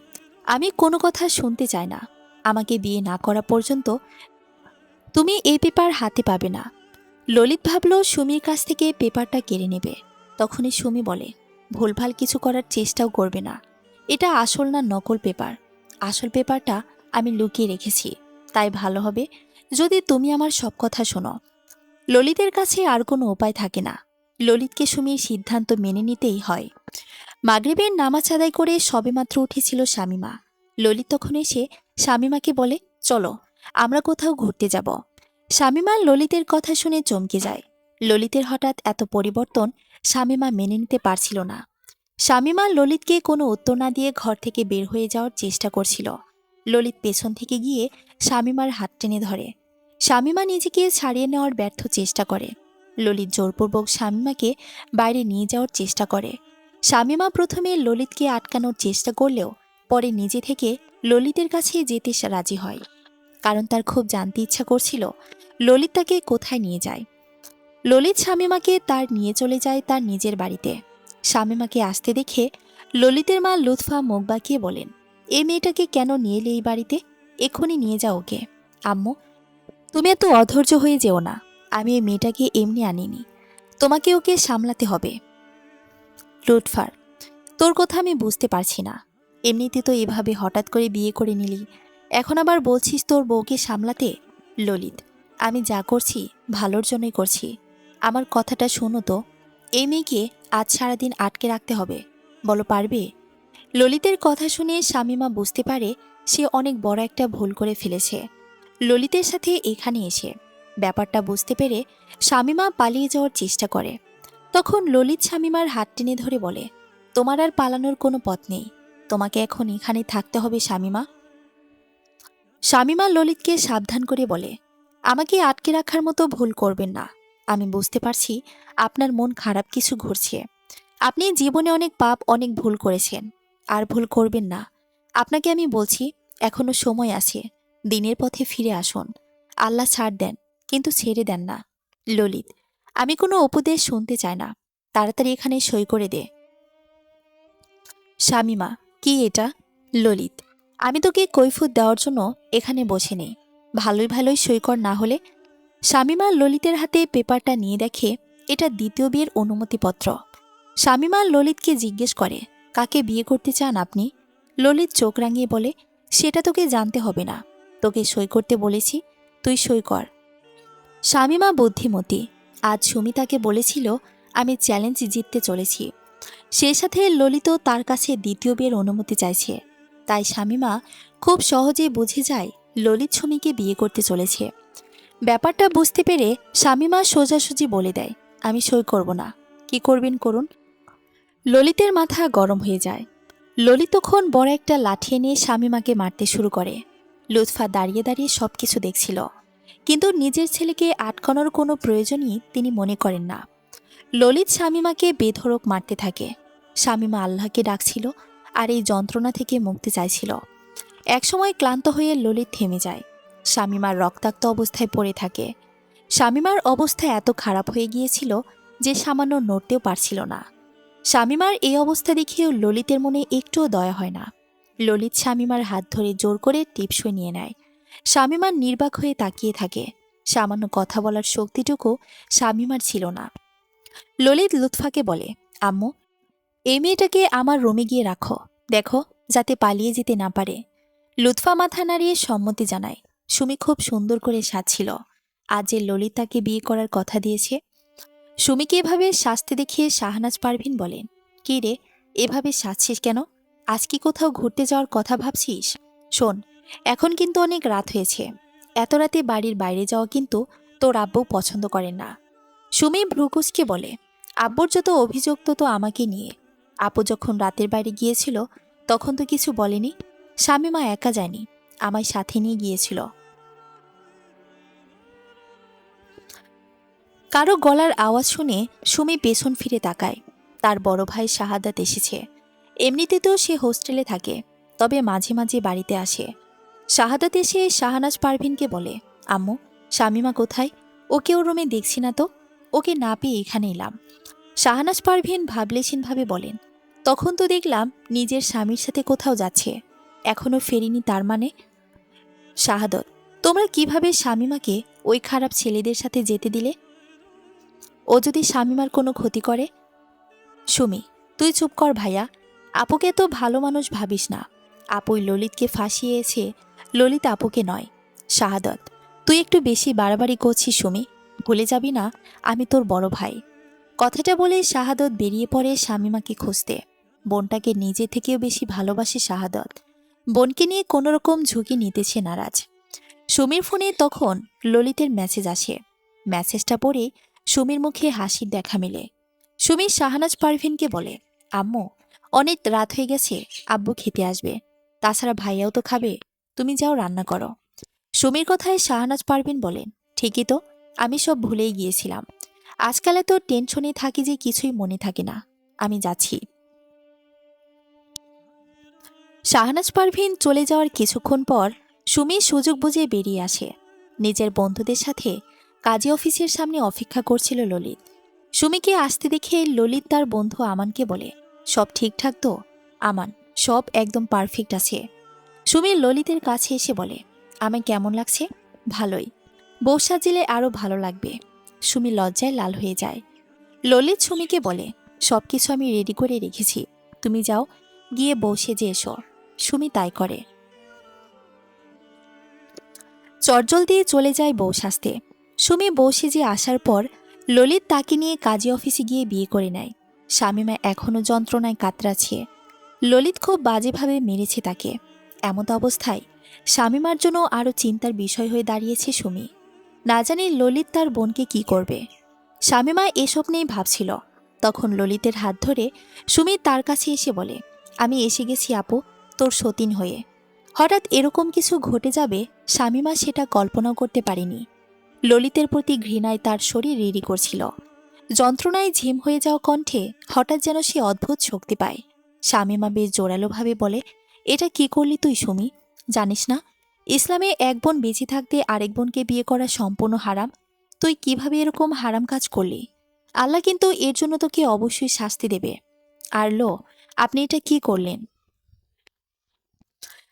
আমি কোনো কথা শুনতে চাই না। আমাকে বিয়ে না করা পর্যন্ত তুমি এই পেপার হাতে পাবে না। ললিত ভাবল সুমির কাছ থেকে পেপারটা কেড়ে নেবে। তখনই সুমি বলে, ভুলভাল কিছু করার চেষ্টাও করবে না। এটা আসল না নকল পেপার। আসল পেপারটা আমি লুকিয়ে রেখেছি। তাই ভালো হবে যদি তুমি আমার সব কথা শোনো। ললিতের কাছে আর কোনো উপায় থাকে না। ললিতকে সুমির সিদ্ধান্ত মেনে নিতেই হয়। মাগরিবের নামাজ আদায় করে সবেমাত্র উঠেছিল শামীমা। ললিত তখন এসে শামীমাকে বলে, চলো আমরা কোথাও ঘুরতে যাব। শামীমা ললিতের কথা শুনে চমকে যায়। ললিতের হঠাৎ এত পরিবর্তন শামীমা মেনে নিতে পারছিল না। শামীমা ললিতকে কোনো উত্তর না দিয়ে ঘর থেকে বের হয়ে যাওয়ার চেষ্টা করছিল। ললিত পেছন থেকে গিয়ে শামীমার হাত টেনে ধরে। শামীমা নিজেকে ছাড়িয়ে নেওয়ার ব্যর্থ চেষ্টা করে। ললিত জোরপূর্বক শামীমাকে বাইরে নিয়ে যাওয়ার চেষ্টা করে। শামীমা প্রথমে ললিতকে আটকানোর চেষ্টা করলেও পরে নিজে থেকে ললিতের কাছে যেতে রাজি হয়। কারণ তার খুব জানতে ইচ্ছা করছিল ললিত তাকে কোথায় নিয়ে যায়। ললিত শামীমাকে তার নিয়ে চলে যায় তার নিজের বাড়িতে। শামীমাকে আসতে দেখে ললিতের মা লুৎফা মুখ বাঁকিয়ে বলেন, এই মেয়েটাকে কেন নিয়ে এলে এই বাড়িতে? এক্ষুনি নিয়ে যাও ওকে। আম্মু, তুমি এত অধৈর্য হয়ে যেও না। আমি এই মেয়েটাকে এমনি আনিনি, তোমাকে ওকে সামলাতে হবে। লুৎফার, তোর কথা আমি বুঝতে পারছি না। এমনিতে তো এভাবে হঠাৎ করে বিয়ে করে নিলি, এখন আবার বলছিস তোর বউকে সামলাতে। ললিত, আমি যা করছি ভালোর জন্যই করছি। আমার কথাটা শোনো তো। এই মেয়েকে আজ সারাদিন আটকে রাখতে হবে, বলো পারবে? ললিতের কথা শুনে শামীমা বুঝতে পারে সে অনেক বড় একটা ভুল করে ফেলেছে ললিতের সাথে এখানে এসে। ব্যাপারটা বুঝতে পেরে শামীমা পালিয়ে যাওয়ার চেষ্টা করে। তখন ললিত শামীমার হাত টেনে ধরে বলে, তোমার আর পালানোর কোনো পথ নেই। তোমাকে এখন এখানে থাকতে হবে শামীমা। শামীমা ললিতকে সাবধান করে বলে, আমাকে আটকে রাখার মতো ভুল করবেন না। আমি বুঝতে পারছি আপনার মন খারাপ কিছু ঘুরছে। আপনি জীবনে অনেক পাপ, অনেক ভুল করেছেন, আর ভুল করবেন না। আপনাকে আমি বলছি, এখনো সময় আছে। দিনের পথে ফিরে আসুন। আল্লাহ ছাড় দেন, কিন্তু ছেড়ে দেন না। ললিত, আমি কোনো উপদেশ শুনতে চাই না। তাড়াতাড়ি এখানে সই করে দে। শামীমা, কি এটা? ললিত, আমি তোকে কৈফিয়ত দেওয়ার জন্য এখানে বসে নেই। ভালোই ভালোই সই কর, না হলে। শামীমা ললিতের হাতে পেপারটা নিয়ে দেখে এটা দ্বিতীয় বিয়ের অনুমতিপত্র। শামীমা ললিতকে জিজ্ঞেস করে, কাকে বিয়ে করতে চান আপনি? ললিত চোখ রাঙিয়ে বলে, সেটা তোকে জানতে হবে না। তোকে সই করতে বলেছি, তুই সই কর। শামীমা বুদ্ধিমতী। আজ সুমি তাকে বলেছিল আমি চ্যালেঞ্জ জিততে চলেছি। সে সাথে ললিত তার কাছে দ্বিতীয় বিয়ের অনুমতি চাইছে। তাই শামীমা খুব সহজে বুঝে যায় ললিত সুমিকে বিয়ে করতে চলেছে। ব্যাপারটা বুঝতে পেরে শামীমা সোজাসুজি বলে দেয়, আমি সই করব না। কি করবেন করুন। ললিতের মাথা গরম হয়ে যায়। ললিত তখন বড় একটা লাঠি নিয়ে শামীমাকে মারতে শুরু করে। লুৎফা দাঁড়িয়ে দাঁড়িয়ে সবকিছু দেখছিল, কিন্তু নিজের ছেলেকে আটকানোর কোনো প্রয়োজনই তিনি মনে করেন না। ললিত শামীমাকে বেধড়ক মারতে থাকে। শামীমা আল্লাহকে ডাকছিল আর এই যন্ত্রণা থেকে মুক্তি চাইছিল। একসময় ক্লান্ত হয়ে ললিত থেমে যায়। শামীমার রক্তাক্ত অবস্থায় পড়ে থাকে। শামীমার অবস্থা এত খারাপ হয়ে গিয়েছিল যে সামান্য নড়তেও পারছিল না। শামীমার এই অবস্থা দেখেও ললিতের মনে একটুও দয়া হয় না। ললিত শামীমার হাত ধরে জোর করে টিপসই নিয়ে নেয়। শামীমা নির্বাক হয়ে তাকিয়ে থাকে। সামান্য কথা বলার শক্তিটুকু শামীমার ছিল না। ললিত লুৎফাকে বলে, আম্মু, এই মেয়েটাকে আমার রুমে গিয়ে রাখো, দেখো যাতে পালিয়ে যেতে না পারে। লুৎফা মাথা নাড়িয়ে সম্মতি জানায়। সুমি খুব সুন্দর করে সাজছিল। আজ যে ললিত তাকে বিয়ে করার কথা দিয়েছে। সুমিকে এভাবে সাজতে দেখিয়ে শাহনাজ পারভিন বলেন, কি রে, এভাবে সাজছিস কেন? আজ কি কোথাও ঘুরতে যাওয়ার কথা ভাবছিস? শোন, এখন কিন্তু অনেক রাত হয়েছে। এত রাতে বাড়ির বাইরে যাওয়া কিন্তু তোর আব্বু পছন্দ করেন না। সুমি ভ্রুকুচকে বলে, আব্বুর যত অভিযোগ তো আমাকে নিয়ে। আপু যখন রাতের বাইরে গিয়েছিল তখন তো কিছু বলেনি। শামীমা একা যায়নি, আমায় সাথে নিয়ে গিয়েছিল। কারো গলার আওয়াজ শুনে সুমি পেছন ফিরে তাকায়। তার বড় ভাই শাহাদাত এসেছে। এমনিতে তো সে হোস্টেলে থাকে, তবে মাঝে মাঝে বাড়িতে আসে। শাহাদাত এসে শাহনাজ পারভিনকে বলে, আম্মু, শামীমা কোথায়? ওকে ওর রুমে দেখছি না তো। ওকে না পেয়ে এখানে এলাম। শাহনাজ পারভিন ভাবলেশীনভাবে বলেন, তখন তো দেখলাম নিজের স্বামীর সাথে কোথাও যাচ্ছে, এখনো ফেরিনি তার মানে? শাহাদত, তোমরা কিভাবে শামীমাকে ওই খারাপ ছেলেদের সাথে যেতে দিলে? ও যদি শামীমার কোনো ক্ষতি করে? সুমি, তুই চুপ কর ভাইয়া। আপুকে তো ভালো মানুষ ভাবিস না। আপুই ললিতকে ফাঁসিয়েছে, ললিত আপুকে নয়। শাহাদত, তুই একটু বেশি বাড়াবাড়ি করছিস সুমি। ভুলে যাবি না আমি তোর বড় ভাই। কথাটা বলে শাহাদত বেরিয়ে পড়ে শামীমাকে খুঁজতে। বোনটাকে নিজে থেকেও বেশি ভালোবাসে শাহাদত। বোনকে নিয়ে কোনোরকম ঝুঁকি নিতেছে নারাজ। সুমির ফোনে তখন ললিতের মেসেজ আসে। মেসেজটা পড়ে সুমির মুখে হাসির দেখা মেলে। সুমি শাহনাজ পারভিনকে বলে, আম্মু, অনেক রাত হয়ে গেছে, আব্বু খেতে আসবে। তাছাড়া ভাইয়াও তো খাবে, তুমি যাও রান্না করো। সুমির কথায় শাহনাজ পারভিন বলেন, ঠিকই তো, আমি সব ভুলেই গিয়েছিলাম। আজকাল এত টেনশনে থাকি যে কিছুই মনে থাকে না। আমি যাচ্ছি। শাহনাজ পারভিন চলে যাওয়ার কিছুক্ষণ পর সুমি সুযোগ বুঝে বেরিয়ে আসে। নিজের বন্ধুদের সাথে কাজী অফিসের সামনে অপেক্ষা করছিল ললিত। সুমিকে আসতে দেখে ললিত তার বন্ধু আমানকে বলে, সব ঠিকঠাক তো? আমান, সব একদম পারফেক্ট আছে। সুমি ললিতের কাছে এসে বলে, আমায় কেমন লাগছে? ভালোই। বউ সাজিলে আরও ভালো লাগবে। সুমি লজ্জায় লাল হয়ে যায়। ললিত সুমিকে বলে, সবকিছু আমি রেডি করে রেখেছি, তুমি যাও, গিয়ে বউ সেজে এসো। সুমি তাই করে। চটজল দিয়ে চলে যায় বউ সাজতে। সুমি বউ সেজে আসার পর ললিত তাকে নিয়ে কাজী অফিসে গিয়ে বিয়ে করে নেয়। শামীমা এখনও যন্ত্রণায় কাতরাচ্ছে। ললিত খুব বাজেভাবে মেরেছে তাকে। এমত অবস্থায় শামীমার জন্য আরও চিন্তার বিষয় হয়ে দাঁড়িয়েছে সুমি। না জানি ললিত তার বোনকে কি করবে। শামীমা এসব নিয়েই ভাবছিল। তখন ললিতের হাত ধরে সুমি তার কাছে এসে বলে, আমি এসে গেছি আপু, তোর সতীন হয়ে। হঠাৎ এরকম কিছু ঘটে যাবে শামীমা সেটা কল্পনাও করতে পারেনি। ললিতের প্রতি ঘৃণায় তার শরীর রিরি করছিল। যন্ত্রণায় ঝিম হয়ে যাওয়া কণ্ঠে হঠাৎ যেন সে অদ্ভুত শক্তি পায়। শামীমা বেশ জোরালোভাবে বলে, এটা কি করলি তুই সুমি? জানিস না ইসলামে এক বোন বেঁচে থাকতে আরেক বোনকে বিয়ে করা সম্পূর্ণ হারাম? তুই কিভাবে এরকম হারাম কাজ করলি? আল্লাহ কিন্তু এর জন্য তোকে অবশ্যই শাস্তি দেবে। আর লো, আপনি এটা কি করলেন?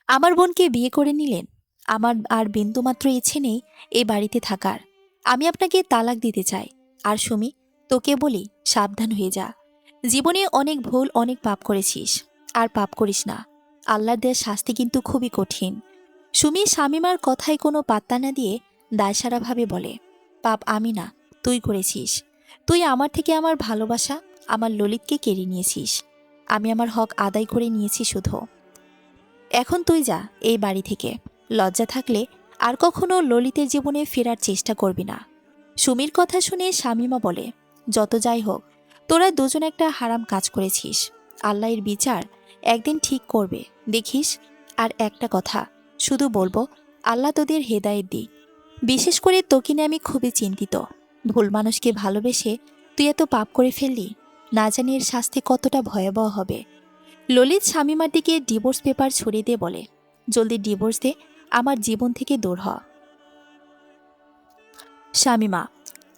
আমার বোনকে বিয়ে করে নিলেন। আমার আর বিন্দুমাত্র ইচ্ছে নেই এই বাড়িতে থাকার। আমি আপনাকে তালাক দিতে চাই। আর সুমি, তোকে বলি, সাবধান হয়ে যা। জীবনে অনেক ভুল, অনেক পাপ করেছিস। আর পাপ করিস না। আল্লাহর দেওয়া শাস্তি কিন্তু খুবই কঠিন। সুমি শামীমার কথায় কোনো পাত্তা না দিয়ে দায়সারাভাবে বলে, পাপ আমি না, তুই করেছিস। তুই আমার থেকে আমার ভালোবাসা, আমার ললিতকে কেড়ে নিয়েছিস। আমি আমার হক আদায় করে নিয়েছি শুধু। এখন তুই যা এই বাড়ি থেকে। লজ্জা থাকলে আর কখনো ললিতের জীবনে ফেরার চেষ্টা করবি না। সুমির কথা শুনে শামীমা বলে, যত যাই হোক, তোরা দুজন একটা হারাম কাজ করেছিস। আল্লাহর বিচার একদিন ঠিক করবে, দেখিস। আর একটা কথা শুধু বলবো, আল্লাহ তোদের হেদায়েত দিক। বিশেষ করে তোকে নিয়ে আমি খুবই চিন্তিত। ভুল মানুষকে ভালোবেসে তুই এত পাপ করে ফেললি, না জানি এর শাস্তি কতটা ভয়াবহ হবে। ললিত শামীমার দিকে ডিভোর্স পেপার ছড়িয়ে দিয়ে বলে, জলদি ডিভোর্স দে, আমার জীবন থেকে দূর হ। শামীমা,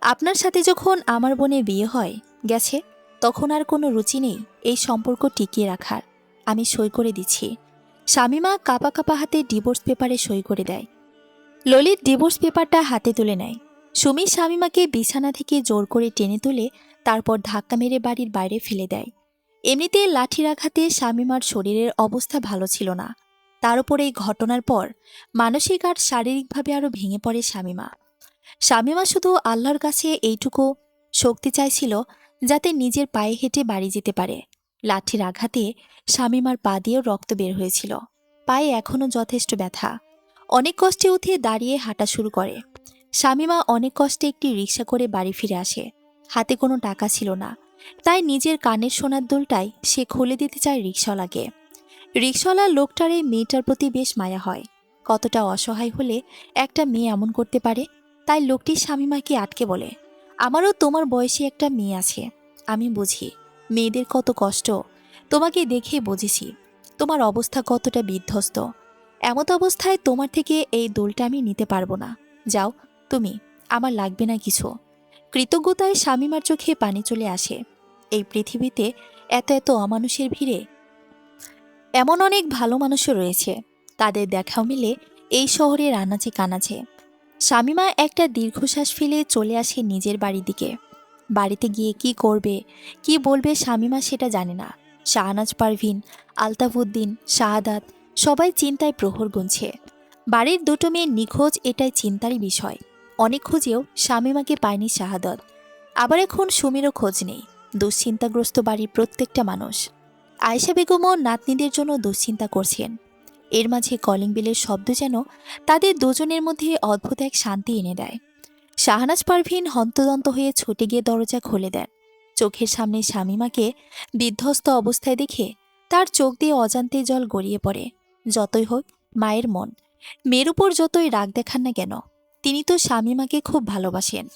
আপনার সাথে যখন আমার বোনের বিয়ে হয় গেছে, তখন আর কোনো রুচি নেই এই সম্পর্ক টিকিয়ে রাখার। আমি সই করে দিচ্ছি। শামীমা কাঁপা কাঁপা হাতে ডিভোর্স পেপারে সই করে দেয়। ললিত ডিভোর্স পেপারটা হাতে তুলে নেয়। সুমি শামীমাকে বিছানা থেকে জোর করে টেনে তুলে তারপর ধাক্কা মেরে বাড়ির বাইরে ফেলে দেয়। এমনিতে লাঠির আঘাতে শামীমার শরীরের অবস্থা ভালো ছিল না, তার উপর এই ঘটনার পর মানসিক আর শারীরিকভাবে আরও ভেঙে পড়ে শামীমা। শামীমা শুধু আল্লাহর কাছে এইটুকু শক্তি চাইছিল, যাতে নিজের পায়ে হেঁটে বাড়ি যেতে পারে। লাঠির আঘাতে শামীমার পা দিয়েও রক্ত বের হয়েছিল। পায়ে এখনও যথেষ্ট ব্যথা। অনেক কষ্টে উঠে দাঁড়িয়ে হাঁটা শুরু করে। শামীমা অনেক কষ্টে একটি রিকশা করে বাড়ি ফিরে আসে। হাতে কোনো টাকা ছিল না, তাই নিজের কানের সোনার দুলটাই সে খুলে দিতে চায় রিকশাওয়ালাকে। রিকশাওয়ালা লোকটার এই মেয়েটার প্রতি বেশ মায়া হয়। কতটা অসহায় হলে একটা মেয়ে এমন করতে পারে। তাই লোকটি শামীমাকে আটকে বলে, আমারও তোমার বয়সী একটা মেয়ে আছে, আমি বুঝি মেয়েদের কত কষ্ট। তোমাকে দেখে বুঝেছি তোমার অবস্থা কতটা বিধ্বস্ত। এমত অবস্থায় তোমার থেকে এই দোলটা আমি নিতে পারবো না। যাও তুমি, আমার লাগবে না কিছু। কৃতজ্ঞতায় শামীমার চোখে পানি চলে আসে। এই পৃথিবীতে এত এত অমানুষের ভিড়ে এমন অনেক ভালো মানুষও রয়েছে, তাদের দেখাও মিলে এই শহরের আনাচে কানাচে। শামীমা একটা দীর্ঘশ্বাস ফেলে চলে আসে নিজের বাড়ির দিকে। বাড়িতে গিয়ে কি করবে, কি বলবে শামীমা সেটা জানে না। শাহনাজ পারভিন, আলতাফউদ্দিন, শাহাদাত সবাই চিন্তায় প্রহর গুনছে। বাড়ির দুটো মেয়ে নিখোঁজ, এটাই চিন্তারই বিষয়। অনেক খুঁজেও শামীমাকে পায়নি শাহাদাত। আবার এখন সুমিরও খোঁজ নেই। দুশ্চিন্তাগ্রস্ত বাড়ির প্রত্যেকটা মানুষ। আয়েশা বেগমও নাতনিদের জন্য দুশ্চিন্তা করছেন। এর মাঝে কলিং বেলের শব্দ যেন তাদের দুজনের মধ্যে অদ্ভুত এক শান্তি এনে দেয়। শাহনাজ পারভিন হন্তদন্ত হয়ে ছুটে গিয়ে দরজা খুলে দেন। চোখের সামনে শামীমাকে বিধ্বস্ত অবস্থায় দেখে তার চোখ দিয়ে অজান্তে জল গড়িয়ে পড়ে। যতই হোক মায়ের মন, মেয়ের উপর যতই রাগ দেখান না কেন, তিনি তো শামীমাকে খুব ভালোবাসেন।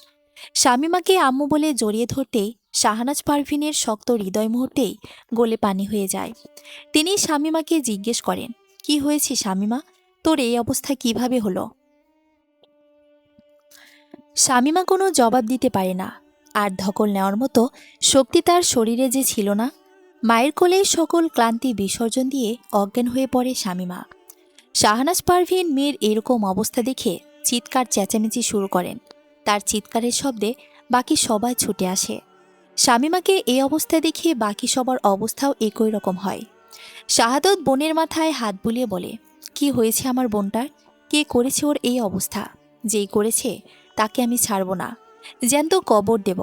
শামীমাকে আম্মু বলে জড়িয়ে ধরতেই শাহনাজ পারভিনের শক্ত হৃদয় মুহূর্তেই গলে পানি হয়ে যায়। তিনি শামীমাকে জিজ্ঞেস করেন, কি হয়েছে শামীমা, তোর এই অবস্থা কিভাবে হলো? শামীমা কোনো জবাব দিতে পারে না। আর ধকল নেওয়ার মতো শক্তি তার শরীরে যে ছিল না। মায়ের কোলে সকল ক্লান্তি বিসর্জন দিয়ে অজ্ঞান হয়ে পড়ে শামীমা। শাহনাজ পারভিন মেয়ের এরকম অবস্থা দেখে চিৎকার চেঁচামেচি শুরু করেন। তার চিৎকারের শব্দে বাকি সবাই ছুটে আসে। শামীমাকে এই অবস্থায় দেখে বাকি সবার অবস্থাও একই রকম হয়। শাহাদত বোনের মাথায় হাত বুলিয়ে বলে, কি হয়েছে আমার বোনটার? কে করেছে ওর এই অবস্থা? যেই করেছে তাকে আমি ছাড়ব না, জ্যান্ত কবর দেব।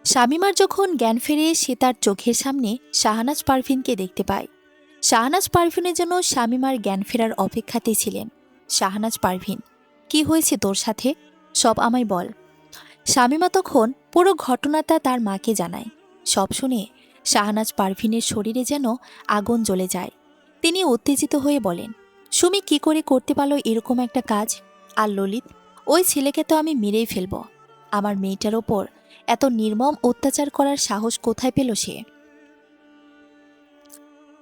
শামীমার যখন জ্ঞান ফেরে সে তার চোখের সামনে শাহনাজ পারভিনকে দেখতে পায়। শাহনাজ পারভিনের জন্য শামীমার জ্ঞান ফেরার অপেক্ষাতেই ছিলেন। শাহনাজ পারভিন, কি হয়েছে তোর সাথে? সব আমায় বল। শামীমা তখন পুরো ঘটনাটা তার মাকে জানায়। সব শুনে শাহনাজ পারভিনের শরীরে যেন আগুন জ্বলে যায়। তিনি উত্তেজিত হয়ে বলেন, সুমি কি করে করতে পারলো এরকম একটা কাজ? আর ললিত, ওই ছেলেকে তো আমি মেরেই ফেলব। আমার মেয়েটার ওপর এত নির্মম অত্যাচার করার সাহস কোথায় পেল সে?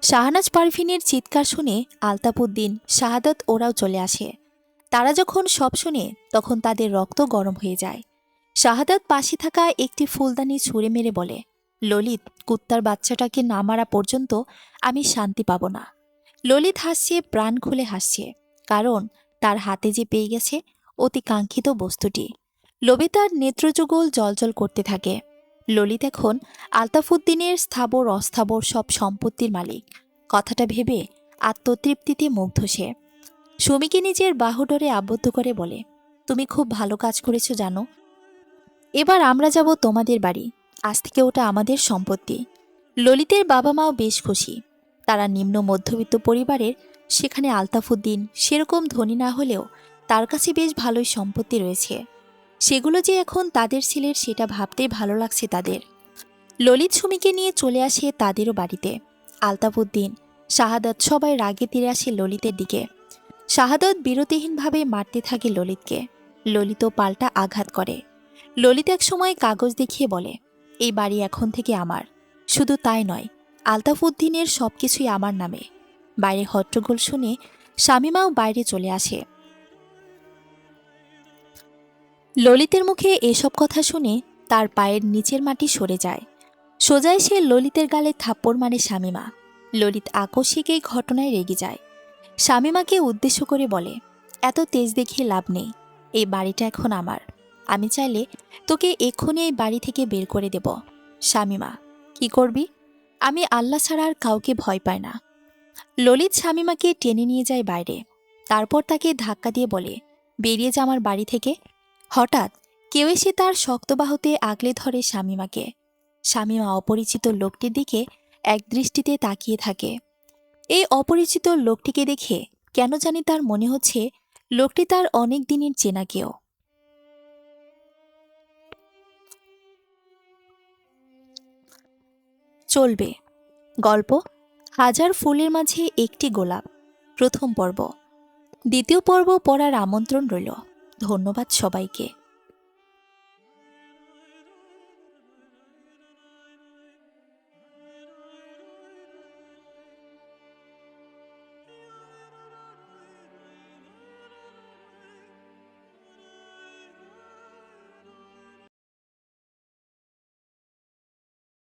শাহনাজ পারভিনের চিৎকার শুনে আলতাফউদ্দিন, শাহাদত ওরাও চলে আসে। তারা যখন সব শুনে তখন তাদের রক্ত গরম হয়ে যায়। শাহাদাত পাশে থাকা একটি ফুলদানি ছুঁড়ে মেরে বলে, ললিত, কুত্তার বাচ্চাটাকে না মারা পর্যন্ত আমি শান্তি পাব না। ললিত হাসছে, প্রাণ খুলে হাসছে, কারণ তার হাতে যে পেয়ে গেছে অতি কাঙ্ক্ষিত বস্তুটি। লোভে তার নেত্রযুগল জলজল করতে থাকে। ললিত এখন আলতাফউদ্দিনের স্থাবর অস্থাবর সব সম্পত্তির মালিক। কথাটা ভেবে আত্মতৃপ্তিতে মুগ্ধ সে। সুমিকে নিজের বাহুডোরে আবদ্ধ করে বলে, তুমি খুব ভালো কাজ করেছো জানো। এবার আমরা যাব তোমাদের বাড়ি, আজ থেকে ওটা আমাদের সম্পত্তি। ললিতের বাবা মাও বেশ খুশি। তারা নিম্ন মধ্যবিত্ত পরিবারের সেখানে আলতাফুদ্দিন সেরকম ধনী না হলেও তার কাছে বেশ ভালোই সম্পত্তি রয়েছে। সেগুলো যে এখন তাদের ছেলের সেটা ভাবতেই ভালো লাগছে তাদের। ললিত সুমিকে নিয়ে চলে আসে তাদেরও বাড়িতে। আলতাফুদ্দিন, শাহাদাত সবাই রাগে তীরে আসে ললিতের দিকে। শাহাদাত বিরতিহীনভাবে মারতে থাকে ললিতকে। ললিতও পাল্টা আঘাত করে। ললিত এক সময় কাগজ দেখিয়ে বলে, এই বাড়ি এখন থেকে আমার। শুধু তাই নয়, আলতাফুদ্দিনের সবকিছুই আমার নামে। বাইরে হট্টগোল শুনে শামীমাও বাইরে চলে আসে। ললিতের মুখে এসব কথা শুনে তার পায়ের নিচের মাটি সরে যায়। সোজা এসে ললিতের গালে থাপ্পড় মারে শামীমা। ললিত আকস্মিক এই ঘটনায় রেগে যায়। শামীমাকে উদ্দেশ্য করে বলে, এত তেজ দেখিয়ে লাভ নেই। এই বাড়িটা এখন আমার। আমি চাইলে তোকে এক্ষুনি এই বাড়ি থেকে বের করে দেব। শামীমা, কি করবি? আমি আল্লাহ ছাড়া আর কাউকে ভয় পাই না। ললিত শামীমাকে টেনে নিয়ে যায় বাইরে। তারপর তাকে ধাক্কা দিয়ে বলে, বেরিয়ে যা আমার বাড়ি থেকে। হঠাৎ কেউ এসে তার শক্ত বাহুতে আগলে ধরে শামীমাকে। শামীমা অপরিচিত লোকটির দিকে এক দৃষ্টিতে তাকিয়ে থাকে। এই অপরিচিত লোকটিকে দেখে কেন জানি তার মনে হচ্ছে লোকটি তার অনেক দিনের চেনা কেউ। চলবে গল্প হাজার ফুলের মাঝে একটি গোলাপ, প্রথম পর্ব। দ্বিতীয় পর্ব পড়ার আমন্ত্রণ রইল। ধন্যবাদ সবাইকে।